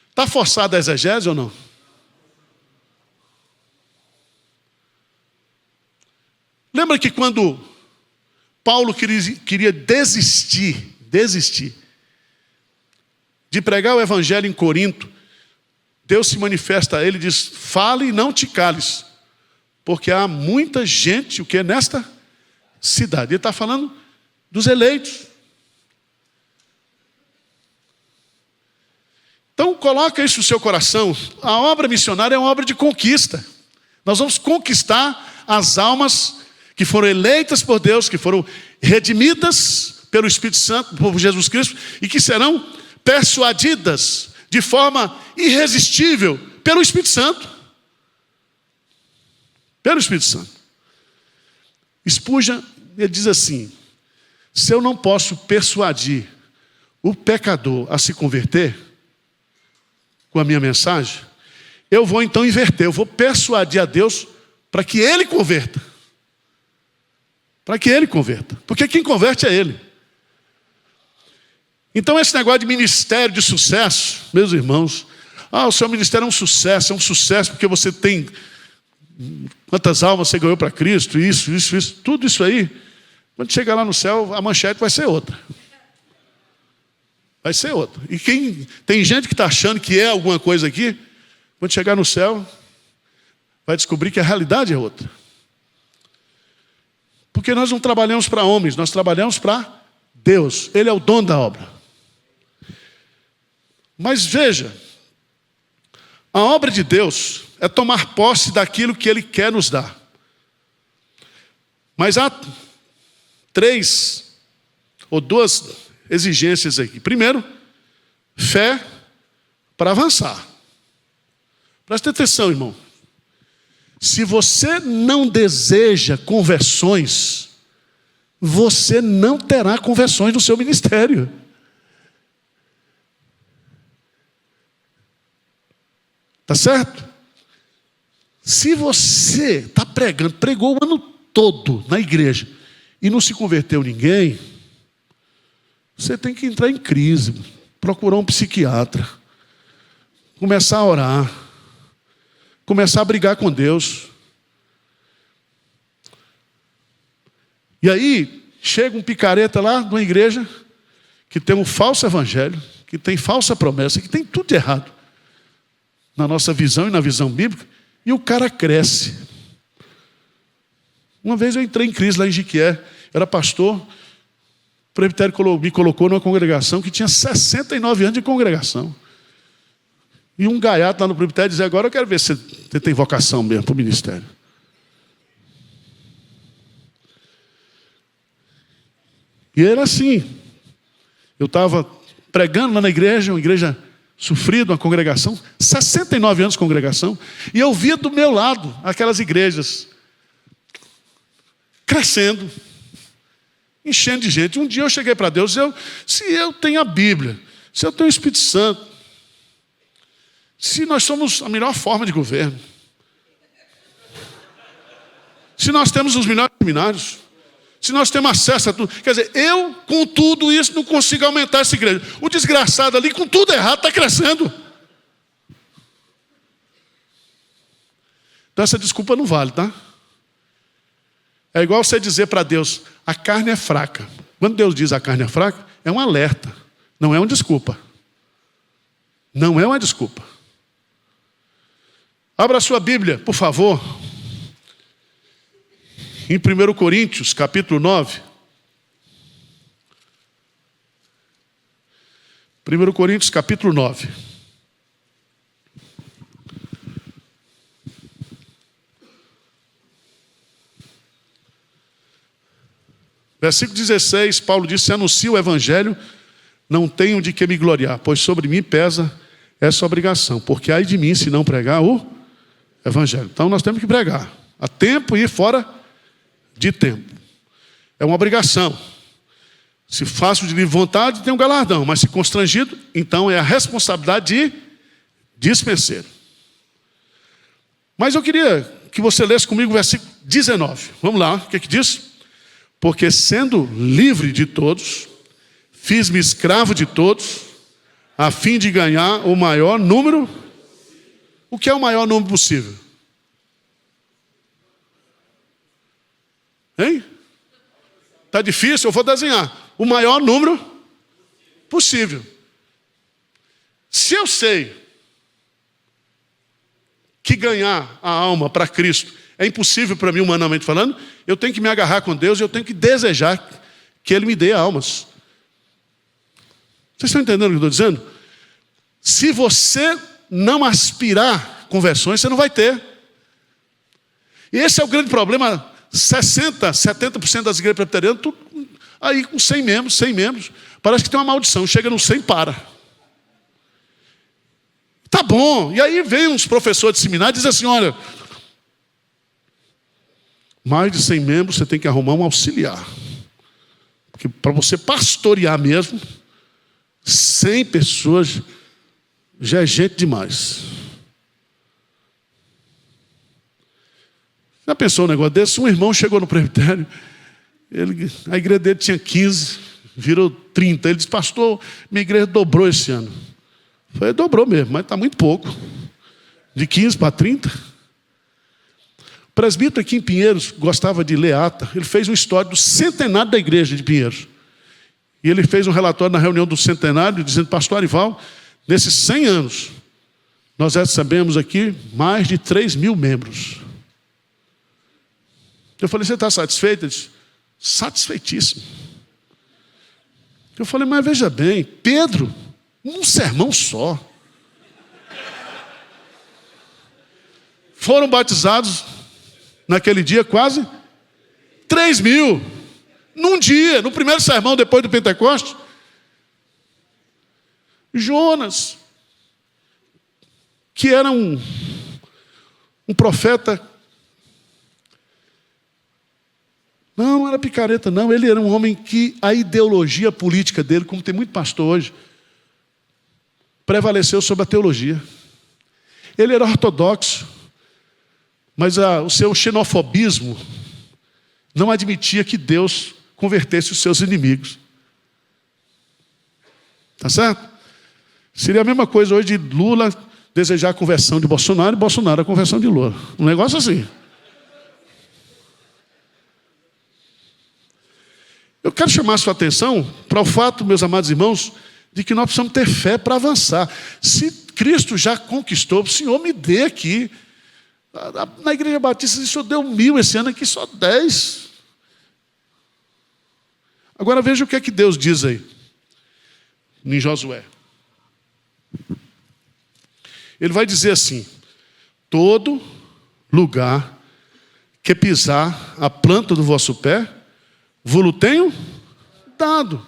Está forçada a exegese ou não? Lembra que quando Paulo queria desistir de pregar o evangelho em Corinto, Deus se manifesta a ele e diz: fale e não te cales, porque há muita gente, o que, nesta cidade. Ele está falando dos eleitos. Então coloca isso no seu coração. A obra missionária é uma obra de conquista. Nós vamos conquistar as almas que foram eleitas por Deus, que foram redimidas pelo Espírito Santo, por Jesus Cristo, e que serão persuadidas de forma irresistível pelo Espírito Santo. Pelo Espírito Santo. Spurgeon, ele diz assim: se eu não posso persuadir o pecador a se converter com a minha mensagem, eu vou então inverter, eu vou persuadir a Deus para que Ele converta. Para que Ele converta. Porque quem converte é Ele. Então esse negócio de ministério de sucesso, meus irmãos, o seu ministério é um sucesso porque você tem quantas almas você ganhou para Cristo, isso, tudo isso aí. Quando chegar lá no céu, a manchete vai ser outra. Vai ser outra. E tem gente que está achando que é alguma coisa aqui, quando chegar no céu, vai descobrir que a realidade é outra. Porque nós não trabalhamos para homens, nós trabalhamos para Deus. Ele é o dono da obra. Mas veja, a obra de Deus é tomar posse daquilo que Ele quer nos dar. Mas há 3 ou 2 exigências aqui. Primeiro, fé para avançar. Presta atenção, irmão. Se você não deseja conversões, você não terá conversões no seu ministério. Tá certo? Se você está pregou o ano todo na igreja e não se converteu ninguém, você tem que entrar em crise, procurar um psiquiatra, começar a orar, começar a brigar com Deus. E aí, chega um picareta lá numa igreja que tem um falso evangelho, que tem falsa promessa, que tem tudo de errado na nossa visão e na visão bíblica, e o cara cresce. Uma vez eu entrei em crise lá em Jiquié, era pastor, o presbitério me colocou numa congregação que tinha 69 anos de congregação. E um gaiato lá no presbitério dizia: agora eu quero ver se você tem vocação mesmo para o ministério. E era assim. Eu estava pregando lá na igreja, uma igreja sofrida, uma congregação, 69 anos de congregação, e eu via do meu lado aquelas igrejas crescendo, enchendo de gente. Um dia eu cheguei para Deus, se eu tenho a Bíblia, se eu tenho o Espírito Santo, se nós somos a melhor forma de governo, se nós temos os melhores seminários, se nós temos acesso a tudo, quer dizer, eu com tudo isso não consigo aumentar essa igreja. O desgraçado ali com tudo errado está crescendo. Então essa desculpa não vale, tá? É igual você dizer para Deus: a carne é fraca. Quando Deus diz a carne é fraca, é um alerta, não é uma desculpa. Não é uma desculpa. Abra a sua Bíblia, por favor. Em 1 Coríntios, capítulo 9. 1 Coríntios, capítulo 9. Versículo 16, Paulo disse: se anuncio o evangelho, não tenho de que me gloriar, pois sobre mim pesa essa obrigação, porque ai de mim se não pregar o evangelho. Então nós temos que pregar, a tempo e fora de tempo. É uma obrigação. Se faço de livre vontade, tem um galardão, mas se constrangido, então é a responsabilidade de dispenseiro. Mas eu queria que você lesse comigo o versículo 19. Vamos lá, o que diz? Porque sendo livre de todos, fiz-me escravo de todos, a fim de ganhar o maior número. O que é o maior número possível? Hein? Está difícil? Eu vou desenhar. O maior número possível. Se eu sei que ganhar a alma para Cristo é impossível para mim, humanamente falando, eu tenho que me agarrar com Deus e eu tenho que desejar que Ele me dê almas. Vocês estão entendendo o que eu estou dizendo? Se você não aspirar conversões, você não vai ter. E esse é o grande problema. 70% das igrejas presbiterianas, aí com 100 membros, parece que tem uma maldição, chega no 100 e para. Tá bom, e aí vem uns professores de seminário e dizem assim: olha, mais de 100 membros você tem que arrumar um auxiliar, porque para você pastorear mesmo, 100 pessoas já é gente demais. Já pensou um negócio desse? Um irmão chegou no presbitério, a igreja dele tinha 15, virou 30. Ele disse: pastor, minha igreja dobrou esse ano. Eu falei: dobrou mesmo, mas está muito pouco. De 15 para 30. O presbítero aqui em Pinheiros gostava de ler ata. Ele fez uma história do centenário da igreja de Pinheiros. E ele fez um relatório na reunião do centenário, dizendo: pastor Arival, nesses 100 anos, nós recebemos aqui mais de 3.000 membros. Eu falei: você está satisfeito? Ele disse: satisfeitíssimo. Eu falei: mas veja bem, Pedro, um sermão só. Foram batizados naquele dia quase 3.000. Num dia, no primeiro sermão depois do Pentecostes. Jonas, que era um profeta. Não era picareta, não. Ele era um homem que a ideologia política dele, como tem muito pastor hoje, prevaleceu sobre a teologia. Ele era ortodoxo, mas o seu xenofobismo não admitia que Deus convertesse os seus inimigos. Tá certo? Seria a mesma coisa hoje de Lula desejar a conversão de Bolsonaro e Bolsonaro a conversão de Lula. Um negócio assim. Eu quero chamar a sua atenção para o fato, meus amados irmãos, de que nós precisamos ter fé para avançar. Se Cristo já conquistou, o Senhor me dê aqui. Na Igreja Batista, o Senhor deu 1.000 esse ano, aqui só 10. Agora veja o que é que Deus diz aí, em Josué. Ele vai dizer assim: todo lugar que pisar a planta do vosso pé, vos tenho dado.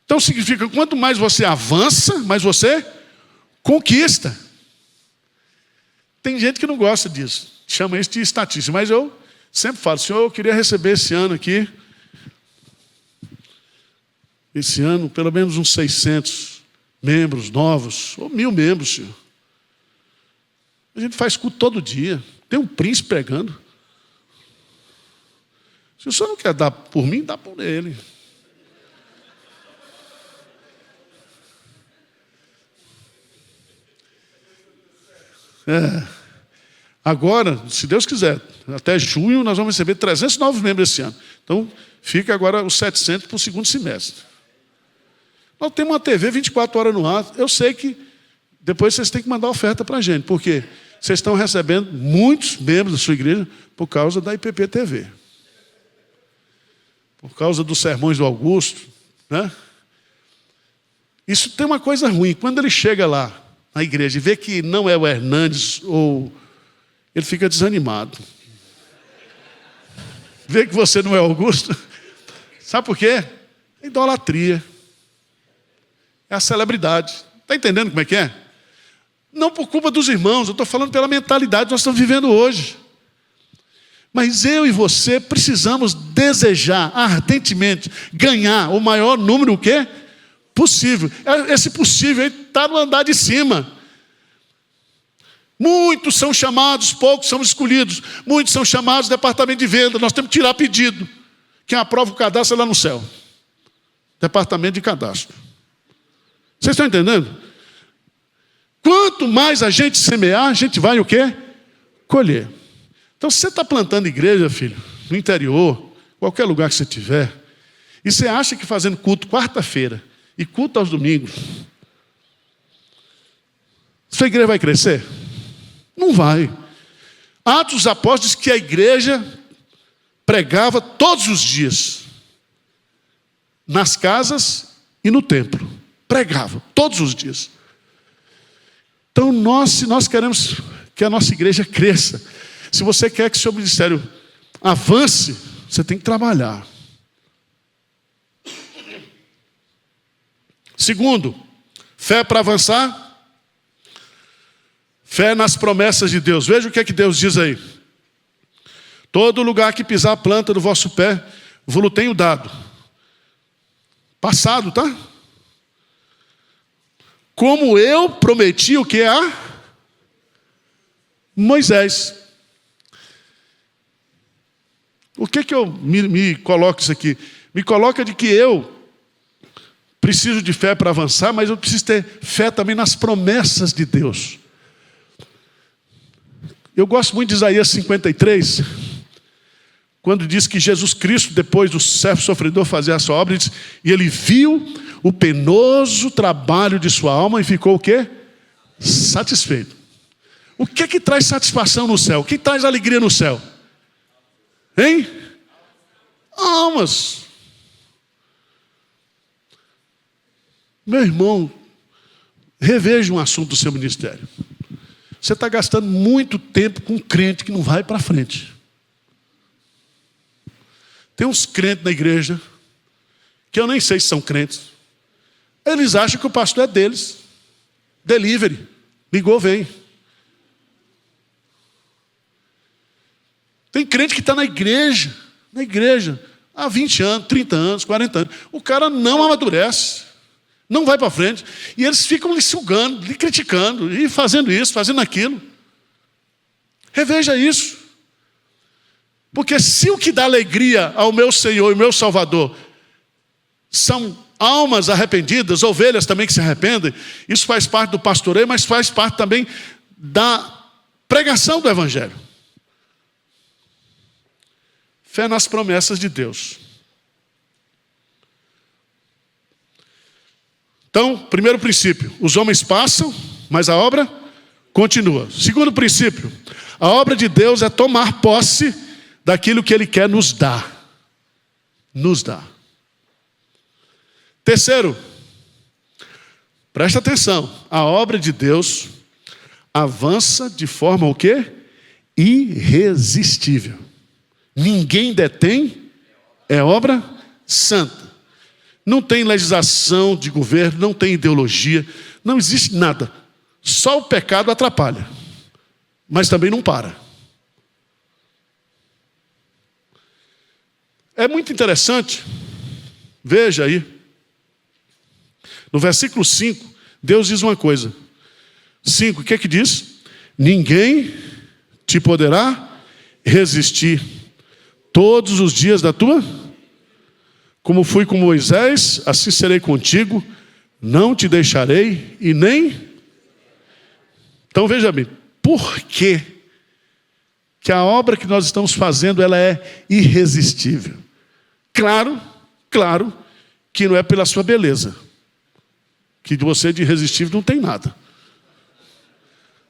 Então significa que quanto mais você avança, mais você conquista. Tem gente que não gosta disso, chama isso de estatística, mas eu sempre falo: Senhor, eu queria receber esse ano aqui, pelo menos uns 600 membros novos, ou 1.000 membros, Senhor. A gente faz culto todo dia, tem um príncipe pregando. Se o Senhor não quer dar por mim, dá por ele. Agora, se Deus quiser, até junho nós vamos receber 300 novos membros esse ano. Então, fica agora os 700 para o segundo semestre. Nós temos uma TV 24 horas no ar. Eu sei que depois vocês têm que mandar oferta para a gente, porque vocês estão recebendo muitos membros da sua igreja por causa da IPP TV. Por causa dos sermões do Augusto, né? Isso tem uma coisa ruim. Quando ele chega lá na igreja e vê que não é o Hernandes, ele fica desanimado. Vê que você não é Augusto. Sabe por quê? É idolatria. É a celebridade. Está entendendo como é que é? Não por culpa dos irmãos, eu estou falando pela mentalidade que nós estamos vivendo hoje. Mas eu e você precisamos desejar ardentemente ganhar o maior número possível. Esse possível está no andar de cima. Muitos são chamados, poucos são escolhidos. Muitos são chamados departamento de venda. Nós temos que tirar pedido. Quem aprova o cadastro é lá no céu. Departamento de cadastro. Vocês estão entendendo? Quanto mais a gente semear, a gente vai o quê? Colher. Então, se você está plantando igreja, filho, no interior, qualquer lugar que você estiver, e você acha que fazendo culto quarta-feira e culto aos domingos, sua igreja vai crescer? Não vai. Atos dos Apóstolos diz que a igreja pregava todos os dias, nas casas e no templo. Pregava todos os dias. Então, se nós queremos que a nossa igreja cresça, se você quer que o seu ministério avance, você tem que trabalhar. Segundo, fé para avançar, fé nas promessas de Deus. Veja o que é que Deus diz aí. Todo lugar que pisar a planta do vosso pé, vos tenho dado. Passado, tá? Como eu prometi o que a Moisés. O que eu me coloco isso aqui? Me coloca de que eu preciso de fé para avançar, mas eu preciso ter fé também nas promessas de Deus. Eu gosto muito de Isaías 53, quando diz que Jesus Cristo, depois do servo sofredor fazer a sua obra, diz, e ele viu o penoso trabalho de sua alma e ficou o quê? Satisfeito. O que traz satisfação no céu? O que traz alegria no céu? Hein? Almas. Meu irmão, reveja um assunto do seu ministério. Você está gastando muito tempo com um crente que não vai para frente. Tem uns crentes na igreja, que eu nem sei se são crentes. Eles acham que o pastor é deles. Delivery. Ligou, vem. Tem crente que está na igreja, há 20 anos, 30 anos, 40 anos. O cara não amadurece, não vai para frente. E eles ficam lhe sugando, lhe criticando, e fazendo isso, fazendo aquilo. Reveja isso. Porque se o que dá alegria ao meu Senhor e meu Salvador são almas arrependidas, ovelhas também que se arrependem, isso faz parte do pastoreio, mas faz parte também da pregação do Evangelho. Fé nas promessas de Deus. Então, primeiro princípio, os homens passam, mas a obra continua. Segundo princípio, a obra de Deus é tomar posse daquilo que Ele quer nos dar. Nos dar. Terceiro, presta atenção, a obra de Deus avança de forma o quê? Irresistível. Ninguém detém, é obra santa. Não tem legislação de governo, não tem ideologia, não existe nada. Só o pecado atrapalha, mas também não para. É muito interessante, veja aí, no versículo 5, Deus diz uma coisa. 5, o que é que diz? Ninguém te poderá resistir todos os dias da tua. Como fui com Moisés, assim serei contigo, não te deixarei e nem... Então veja bem, por que a obra que nós estamos fazendo, ela é irresistível? Claro que não é pela sua beleza, que de você de irresistível não tem nada.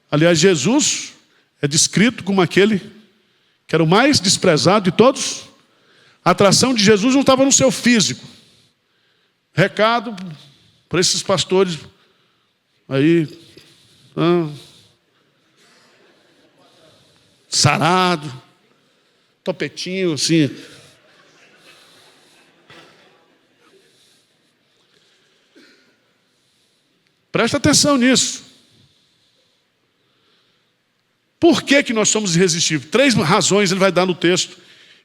Aliás, Jesus é descrito como aquele que era o mais desprezado de todos. A atração de Jesus não estava no seu físico. Recado para esses pastores aí, sarado, topetinho assim. Presta atenção nisso. Por que nós somos irresistíveis? 3 razões ele vai dar no texto.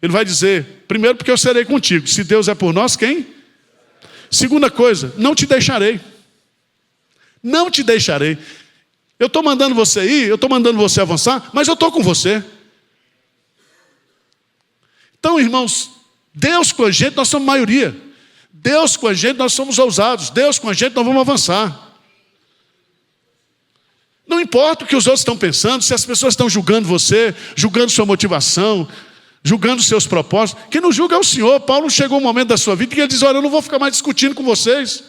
Ele vai dizer, primeiro, porque eu serei contigo. Se Deus é por nós, quem? Segunda coisa, não te deixarei. Não te deixarei. Eu estou mandando você ir, eu estou mandando você avançar, mas eu estou com você. Então, irmãos, Deus com a gente, nós somos maioria. Deus com a gente, nós somos ousados. Deus com a gente, nós vamos avançar. Não importa o que os outros estão pensando, se as pessoas estão julgando você, julgando sua motivação, julgando seus propósitos. Quem não julga é o Senhor. Paulo chegou um momento da sua vida que ele diz, olha, eu não vou ficar mais discutindo com vocês.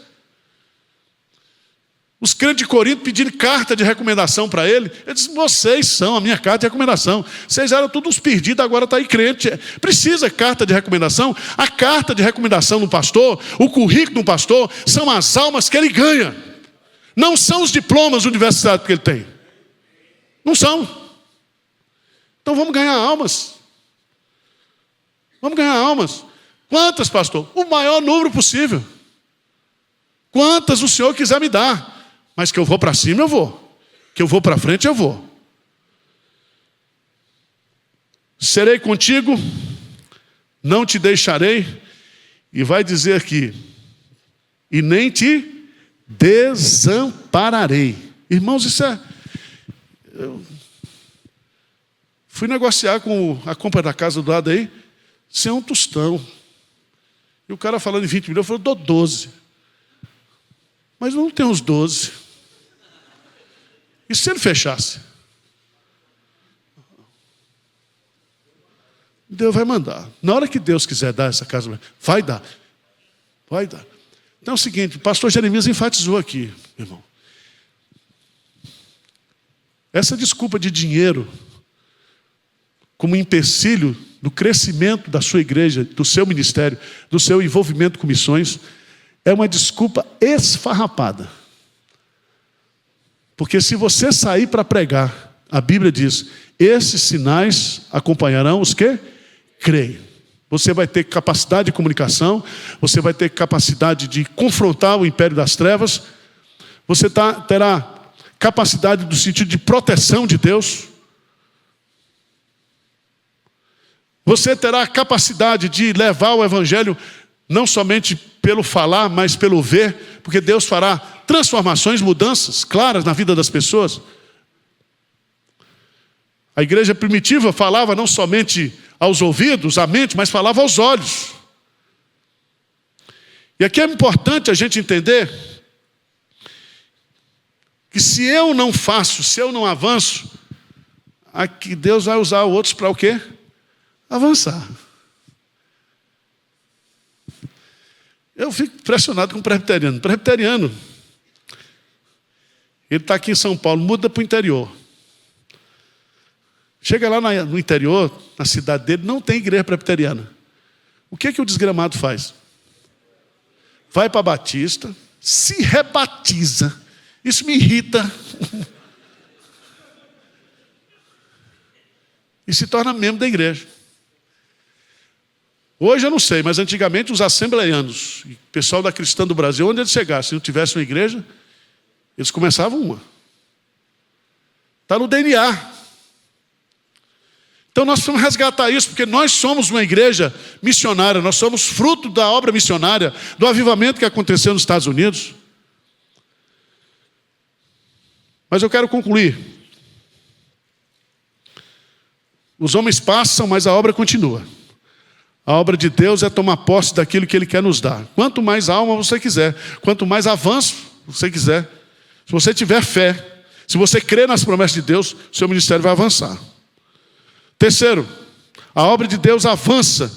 Os crentes de Corinto pediram carta de recomendação para ele. Ele disse, vocês são a minha carta de recomendação. Vocês eram todos uns perdidos, agora está aí crente. Precisa carta de recomendação? A carta de recomendação do pastor, o currículo do pastor, são as almas que ele ganha. Não são os diplomas universitários que ele tem. Não são. Então vamos ganhar almas. Vamos ganhar almas. Quantas, pastor? O maior número possível. Quantas o Senhor quiser me dar. Mas que eu vou para cima, eu vou. Que eu vou para frente, eu vou. Serei contigo, não te deixarei. E vai dizer aqui, e nem te desampararei. Irmãos, isso é... Eu fui negociar com a compra da casa do lado aí, sem um tostão. E o cara falando em 20 milhões, eu falei, eu dou 12. Mas não tem uns 12. E se ele fechasse? Deus vai mandar. Na hora que Deus quiser dar essa casa, vai dar. Vai dar. Então é o seguinte, o pastor Jeremias enfatizou aqui, irmão. Essa desculpa de dinheiro como empecilho do crescimento da sua igreja, do seu ministério, do seu envolvimento com missões, é uma desculpa esfarrapada. Porque se você sair para pregar, a Bíblia diz, esses sinais acompanharão os que creem. Você vai ter capacidade de comunicação, você vai ter capacidade de confrontar o império das trevas, você terá capacidade do sentido de proteção de Deus, você terá a capacidade de levar o evangelho não somente pelo falar, mas pelo ver, porque Deus fará transformações, mudanças claras na vida das pessoas. A igreja primitiva falava não somente aos ouvidos, à mente, mas falava aos olhos. E aqui é importante a gente entender que se eu não faço, se eu não avanço, aqui Deus vai usar outros para o quê? Avançar. Eu fico impressionado com o presbiteriano. Presbiteriano, Ele está aqui em São Paulo, muda para o interior. Chega lá no interior, na cidade dele, não tem igreja presbiteriana. O que o desgramado faz? Vai para a Batista, se rebatiza. Isso me irrita. E se torna membro da igreja. Hoje eu não sei, mas antigamente os assembleianos, o pessoal da Cristã do Brasil, onde eles chegassem, se não tivesse uma igreja, eles começavam uma. Está no DNA. Então nós precisamos resgatar isso, porque nós somos uma igreja missionária, nós somos fruto da obra missionária, do avivamento que aconteceu nos Estados Unidos. Mas eu quero concluir. Os homens passam, mas a obra continua. A obra de Deus é tomar posse daquilo que Ele quer nos dar. Quanto mais alma você quiser, quanto mais avanço você quiser, se você tiver fé, se você crer nas promessas de Deus, seu ministério vai avançar. Terceiro, a obra de Deus avança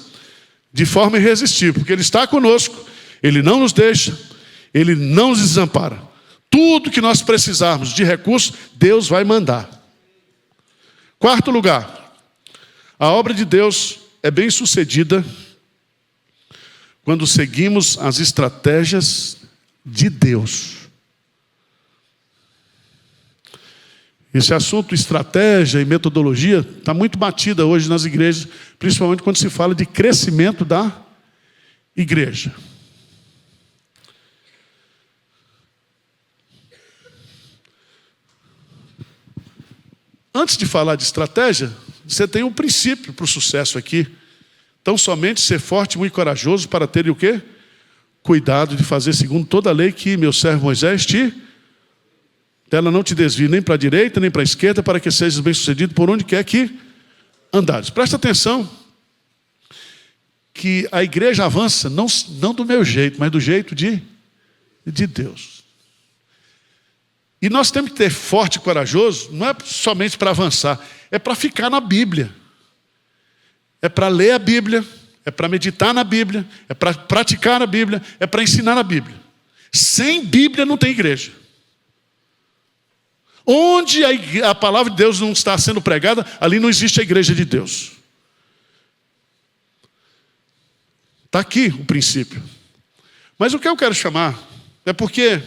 de forma irresistível, porque Ele está conosco, Ele não nos deixa, Ele não nos desampara. Tudo que nós precisarmos de recursos, Deus vai mandar. Quarto lugar, a obra de Deus é bem sucedida quando seguimos as estratégias de Deus. Esse assunto, estratégia e metodologia, está muito batida hoje nas igrejas, principalmente quando se fala de crescimento da igreja. Antes de falar de estratégia, você tem um princípio para o sucesso aqui. Então, somente ser forte e muito corajoso para ter o quê? Cuidado de fazer segundo toda a lei que meu servo Moisés ela não te desvie nem para a direita, nem para a esquerda, para que sejas bem-sucedido por onde quer que andares. Presta atenção que a igreja avança não do meu jeito, mas do jeito de Deus. E nós temos que ter forte e corajoso, não é somente para avançar, é para ficar na Bíblia. É para ler a Bíblia, é para meditar na Bíblia, é para praticar a Bíblia, é para ensinar a Bíblia. Sem Bíblia não tem igreja. Onde a palavra de Deus não está sendo pregada, ali não existe a igreja de Deus. Está aqui o princípio. Mas o que eu quero chamar é porque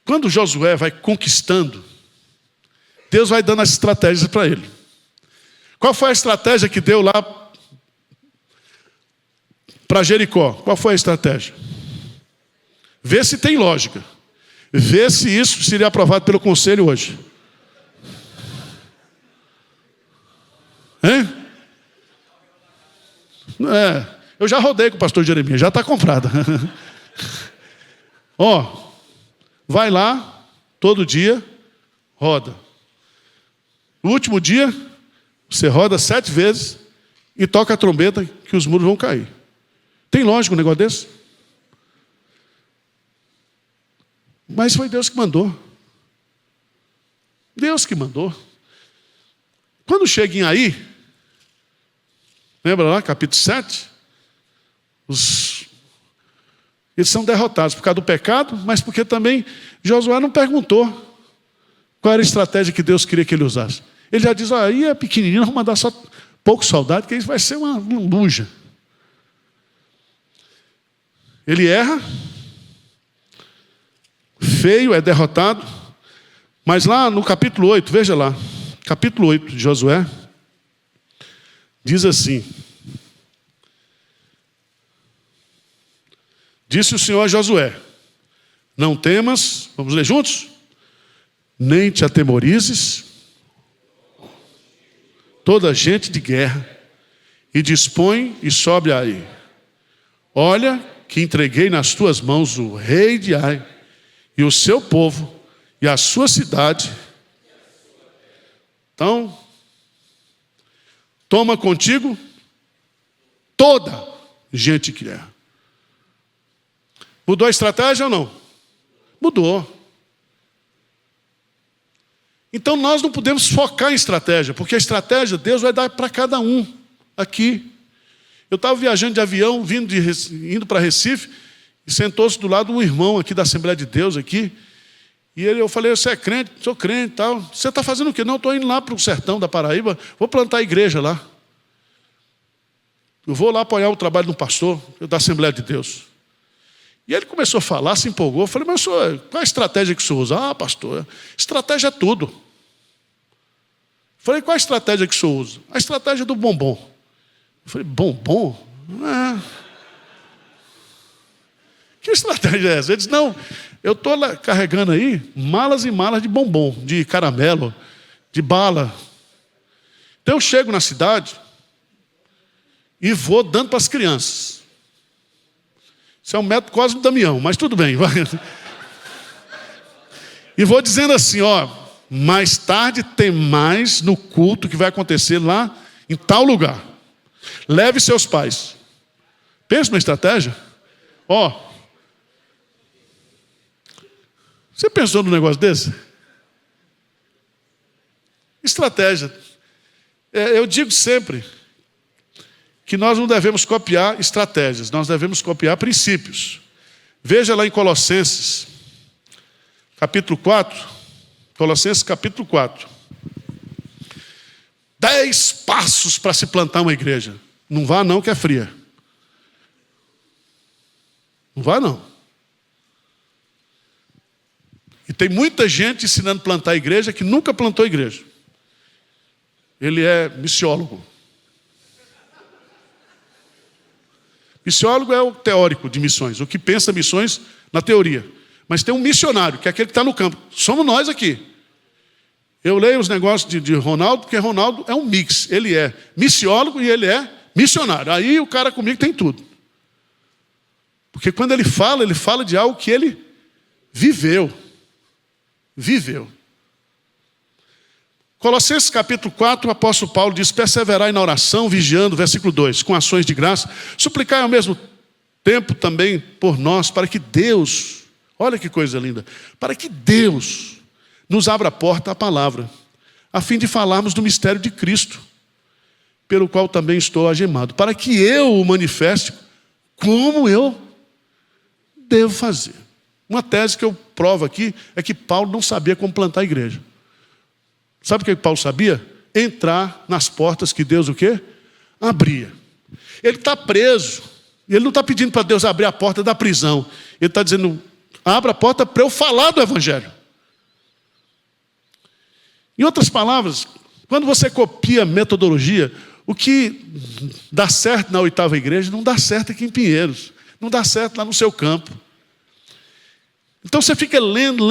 quando Josué vai conquistando, Deus vai dando as estratégias para ele. Qual foi a estratégia que deu lá para Jericó? Qual foi a estratégia? Vê se tem lógica. Vê se isso seria aprovado pelo conselho hoje. Hein? Eu já rodei com o pastor Jeremias, já está comprada. Vai lá, todo dia, roda. No último dia, você roda 7 vezes e toca a trombeta que os muros vão cair. Tem lógica um negócio desse? Mas foi Deus que mandou. Deus que mandou. Quando chega em Aí, lembra lá, capítulo 7? Eles são derrotados por causa do pecado, mas porque também Josué não perguntou qual era a estratégia que Deus queria que ele usasse. Ele já diz, aí é pequenininho, vamos mandar só pouco soldado, que isso vai ser uma luja. Ele erra, feio, é derrotado, mas lá no capítulo 8, veja lá, capítulo 8 de Josué, diz assim: disse o Senhor a Josué, não temas, vamos ler juntos? Nem te atemorizes, toda gente de guerra, e dispõe e sobe aí. Olha que entreguei nas tuas mãos o rei de Ai, e o seu povo, e a sua cidade. Então, toma contigo toda gente de guerra. Mudou a estratégia ou não? Mudou. Então nós não podemos focar em estratégia, porque a estratégia Deus vai dar para cada um aqui. Eu estava viajando de avião, indo para Recife, e sentou-se do lado um irmão aqui da Assembleia de Deus aqui, E eu falei, você é crente? Sou crente e tal. Você está fazendo o quê? Não, estou indo lá para o sertão da Paraíba, vou plantar a igreja lá. Eu vou lá apoiar o trabalho do pastor da Assembleia de Deus. E ele começou a falar, se empolgou. Eu falei, mas senhor, qual é a estratégia que o senhor usa? Ah, pastor, estratégia é tudo. Eu falei, qual é a estratégia que o senhor usa? A estratégia do bombom. Eu falei, bombom? Que estratégia é essa? Ele disse, não, eu estou carregando aí malas e malas de bombom, de caramelo, de bala. Então eu chego na cidade e vou dando para as crianças. Isso é um método quase do Damião, mas tudo bem. Vai. E vou dizendo assim, ó, mais tarde tem mais no culto que vai acontecer lá em tal lugar. Leve seus pais. Pensa numa estratégia. Ó, você pensou num negócio desse? Estratégia. Eu digo sempre que nós não devemos copiar estratégias, nós devemos copiar princípios. Veja lá em Colossenses, capítulo 4. Colossenses, capítulo 4. 10 passos para se plantar uma igreja. Não vá não, que é fria. Não vá não. E tem muita gente ensinando a plantar igreja que nunca plantou igreja. Ele é missiólogo. Missiólogo é o teórico de missões, o que pensa missões na teoria. Mas tem um missionário, que é aquele que está no campo. Somos nós aqui. Eu leio os negócios de Ronaldo, porque Ronaldo é um mix. Ele é missiólogo e ele é missionário. Aí o cara comigo tem tudo. Porque quando ele fala de algo que ele viveu. Viveu. Colossenses capítulo 4, o apóstolo Paulo diz, perseverai na oração, vigiando, versículo 2, com ações de graça, suplicai ao mesmo tempo também por nós, para que Deus, olha que coisa linda, para que Deus nos abra a porta à palavra, a fim de falarmos do mistério de Cristo, pelo qual também estou algemado, para que eu o manifeste como eu devo fazer. Uma tese que eu provo aqui é que Paulo não sabia como plantar a igreja. Sabe o que Paulo sabia? Entrar nas portas que Deus o quê? Abria. Ele está preso. Ele não está pedindo para Deus abrir a porta da prisão. Ele está dizendo, abra a porta para eu falar do Evangelho. Em outras palavras, quando você copia metodologia, o que dá certo na 8ª igreja não dá certo aqui em Pinheiros. Não dá certo lá no seu campo. Então você fica lendo.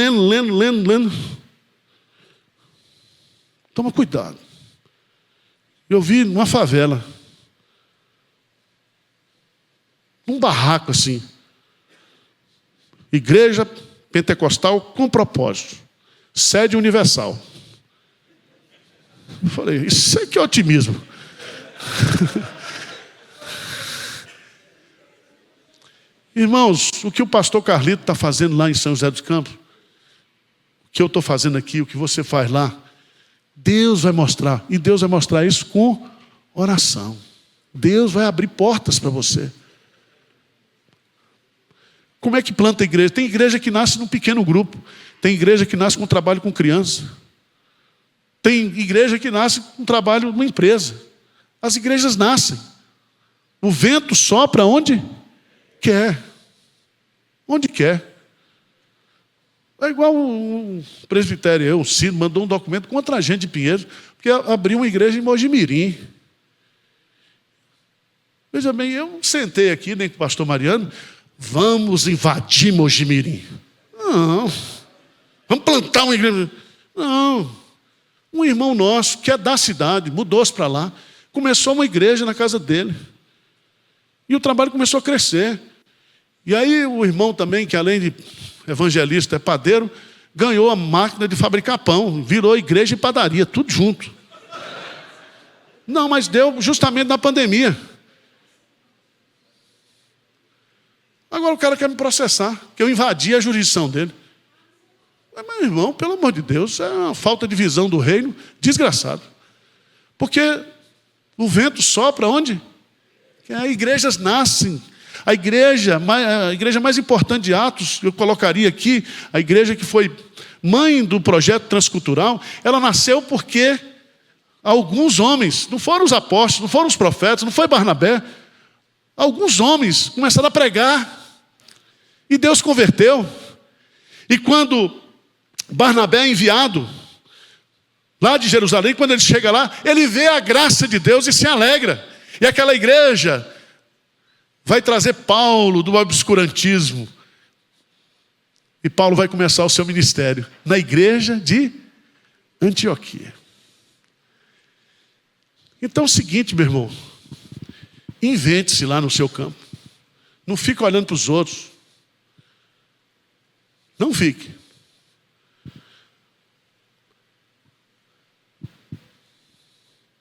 Toma cuidado. Eu vi numa favela, num barraco assim, igreja pentecostal com propósito, sede universal. Eu falei, isso aqui é otimismo. Irmãos, o que o pastor Carlito está fazendo lá em São José dos Campos, o que eu estou fazendo aqui, o que você faz lá, Deus vai mostrar, e Deus vai mostrar isso com oração. Deus vai abrir portas para você. Como é que planta a igreja? Tem igreja que nasce num pequeno grupo, tem igreja que nasce com trabalho com criança, tem igreja que nasce com trabalho numa empresa. As igrejas nascem. O vento sopra onde quer. Onde quer. É igual o presbitério, o Ciro, mandou um documento contra a gente de Pinheiros, porque abriu uma igreja em Mojimirim. Veja bem, eu não sentei aqui, nem com o pastor Mariano, vamos invadir Mojimirim. Não. Vamos plantar uma igreja. Não. Um irmão nosso, que é da cidade, mudou-se para lá, começou uma igreja na casa dele. E o trabalho começou a crescer. E aí o irmão também, que além de evangelista, é padeiro, ganhou a máquina de fabricar pão, virou igreja e padaria, tudo junto. Não, mas deu justamente na pandemia. Agora o cara quer me processar, que eu invadi a jurisdição dele. Mas, meu irmão, pelo amor de Deus, é uma falta de visão do reino desgraçado. Porque o vento sopra onde? Que as igrejas nascem. A igreja mais importante de Atos, eu colocaria aqui, a igreja que foi mãe do projeto transcultural, ela nasceu porque alguns homens, não foram os apóstolos, não foram os profetas, não foi Barnabé, alguns homens começaram a pregar e Deus converteu. E quando Barnabé é enviado lá de Jerusalém, quando ele chega lá, ele vê a graça de Deus e se alegra. E aquela igreja vai trazer Paulo do obscurantismo. E Paulo vai começar o seu ministério na igreja de Antioquia. Então é o seguinte, meu irmão. Invente-se lá no seu campo. Não fique olhando para os outros. Não fique.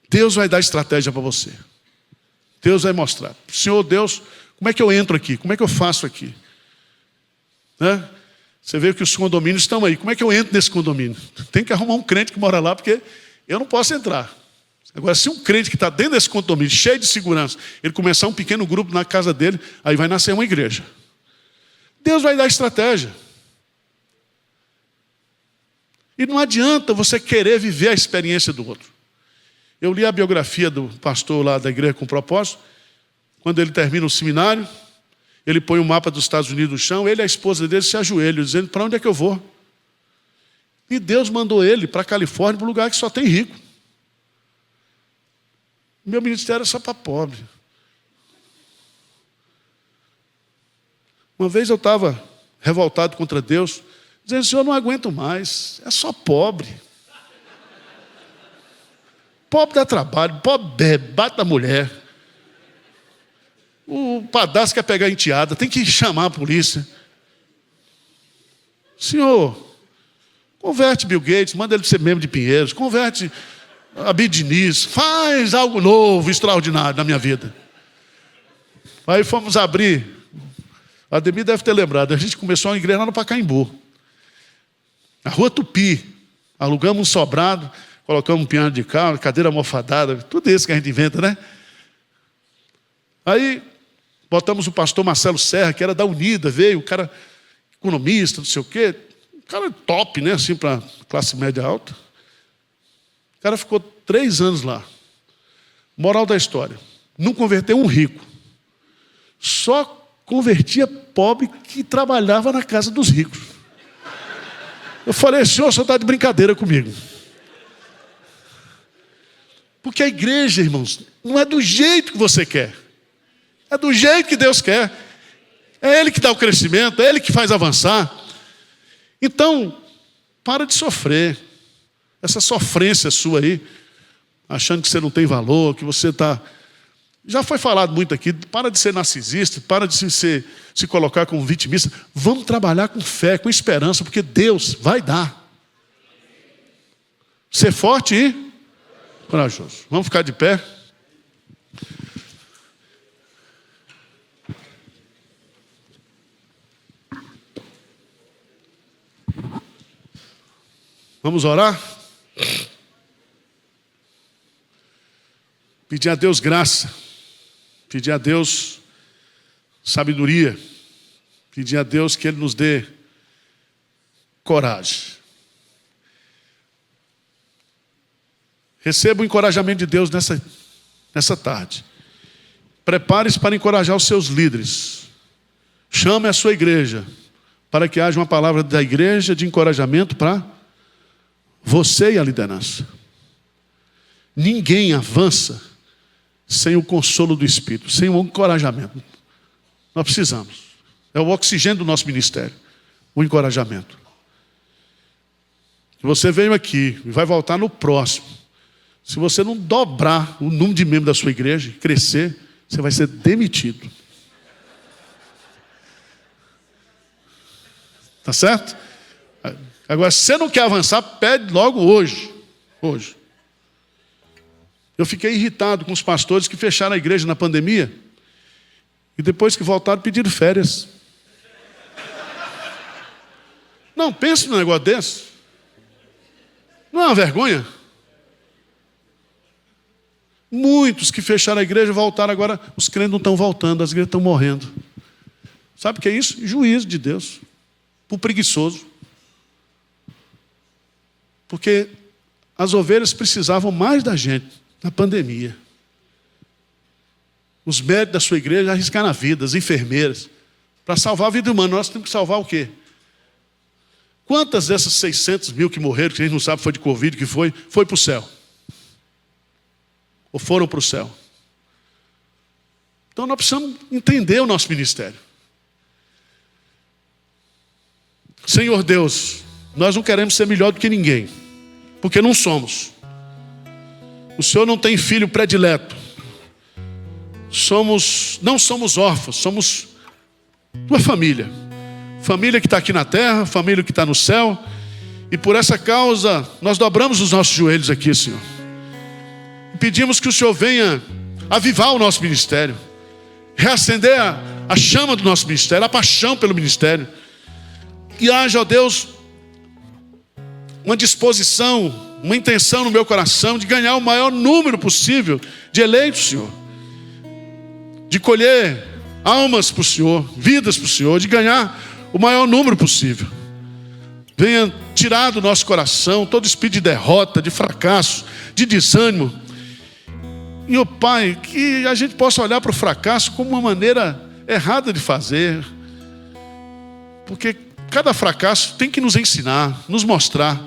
Deus vai dar estratégia para você. Deus vai mostrar. Senhor Deus, como é que eu entro aqui? Como é que eu faço aqui? Né? Você vê que os condomínios estão aí. Como é que eu entro nesse condomínio? Tem que arrumar um crente que mora lá, porque eu não posso entrar. Agora, se um crente que está dentro desse condomínio, cheio de segurança, ele começar um pequeno grupo na casa dele, aí vai nascer uma igreja. Deus vai dar estratégia. E não adianta você querer viver a experiência do outro. Eu li a biografia do pastor lá da igreja com propósito. Quando ele termina o seminário, ele põe o mapa dos Estados Unidos no chão, ele e a esposa dele se ajoelham, dizendo, para onde é que eu vou? E Deus mandou ele para a Califórnia, para um lugar que só tem rico. Meu ministério é só para pobre. Uma vez eu estava revoltado contra Deus, dizendo, Senhor, eu não aguento mais, é só pobre. Pobre dá trabalho, pobre bebe, bate na mulher. O padrasto quer pegar a enteada, tem que chamar a polícia. Senhor, converte Bill Gates, manda ele ser membro de Pinheiros, converte Abid Diniz, faz algo novo, extraordinário na minha vida. Aí fomos abrir, a Ademir deve ter lembrado, a gente começou uma igreja lá no Pacaembu, na Rua Tupi, alugamos um sobrado, colocamos um piano de carro, cadeira almofadada, tudo isso que a gente inventa, né? Aí botamos o pastor Marcelo Serra, que era da Unida, veio, o cara economista, não sei o quê, um cara top, né, assim, para classe média alta. O cara ficou 3 anos lá. Moral da história, não converteu um rico. Só convertia pobre que trabalhava na casa dos ricos. Eu falei, senhor, o senhor está de brincadeira comigo. Porque a igreja, irmãos, não é do jeito que você quer. É do jeito que Deus quer. É Ele que dá o crescimento, é Ele que faz avançar. Então, para de sofrer. Essa sofrência sua aí, achando que você não tem valor, que você está... Já foi falado muito aqui, para de ser narcisista, para de se colocar como vitimista. Vamos trabalhar com fé, com esperança, porque Deus vai dar. Ser forte e corajoso. Vamos ficar de pé. Vamos orar? Pedir a Deus graça. Pedir a Deus sabedoria. Pedir a Deus que Ele nos dê coragem. Receba o encorajamento de Deus nessa tarde. Prepare-se para encorajar os seus líderes. Chame a sua igreja para que haja uma palavra da igreja de encorajamento para você e a liderança. Ninguém avança sem o consolo do Espírito, sem o encorajamento. Nós precisamos. É o oxigênio do nosso ministério, o encorajamento. Se você veio aqui e vai voltar no próximo, se você não dobrar o número de membros da sua igreja, crescer, você vai ser demitido. Tá certo? Agora, se você não quer avançar, pede logo hoje. Hoje. Eu fiquei irritado com os pastores que fecharam a igreja na pandemia e depois que voltaram pediram férias. Não, pense num negócio desse. Não é uma vergonha? Muitos que fecharam a igreja voltaram agora, os crentes não estão voltando, as igrejas estão morrendo. Sabe o que é isso? Juízo de Deus. Por preguiçoso. Porque as ovelhas precisavam mais da gente na pandemia. Os médicos da sua igreja arriscaram a vida, as enfermeiras, para salvar a vida humana. Nós temos que salvar o quê? Quantas dessas 600 mil que morreram, que a gente não sabe foi de Covid, que foi para o céu? Ou foram para o céu? Então nós precisamos entender o nosso ministério. Senhor Deus, nós não queremos ser melhor do que ninguém, porque não somos. O Senhor não tem filho predileto. Não somos órfãos, somos tua família. Família que está aqui na terra, família que está no céu. E por essa causa, nós dobramos os nossos joelhos aqui, Senhor. E pedimos que o Senhor venha avivar o nosso ministério. Reacender a chama do nosso ministério, a paixão pelo ministério. E haja, ó Deus, uma disposição, uma intenção no meu coração de ganhar o maior número possível de eleitos, Senhor. De colher almas para o Senhor, vidas para o Senhor, de ganhar o maior número possível. Venha tirar do nosso coração todo espírito de derrota, de fracasso, de desânimo. E, ó Pai, que a gente possa olhar para o fracasso como uma maneira errada de fazer. Porque cada fracasso tem que nos ensinar, nos mostrar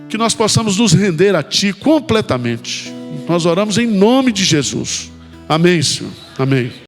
que nós possamos nos render a Ti completamente. Nós oramos em nome de Jesus. Amém, Senhor. Amém.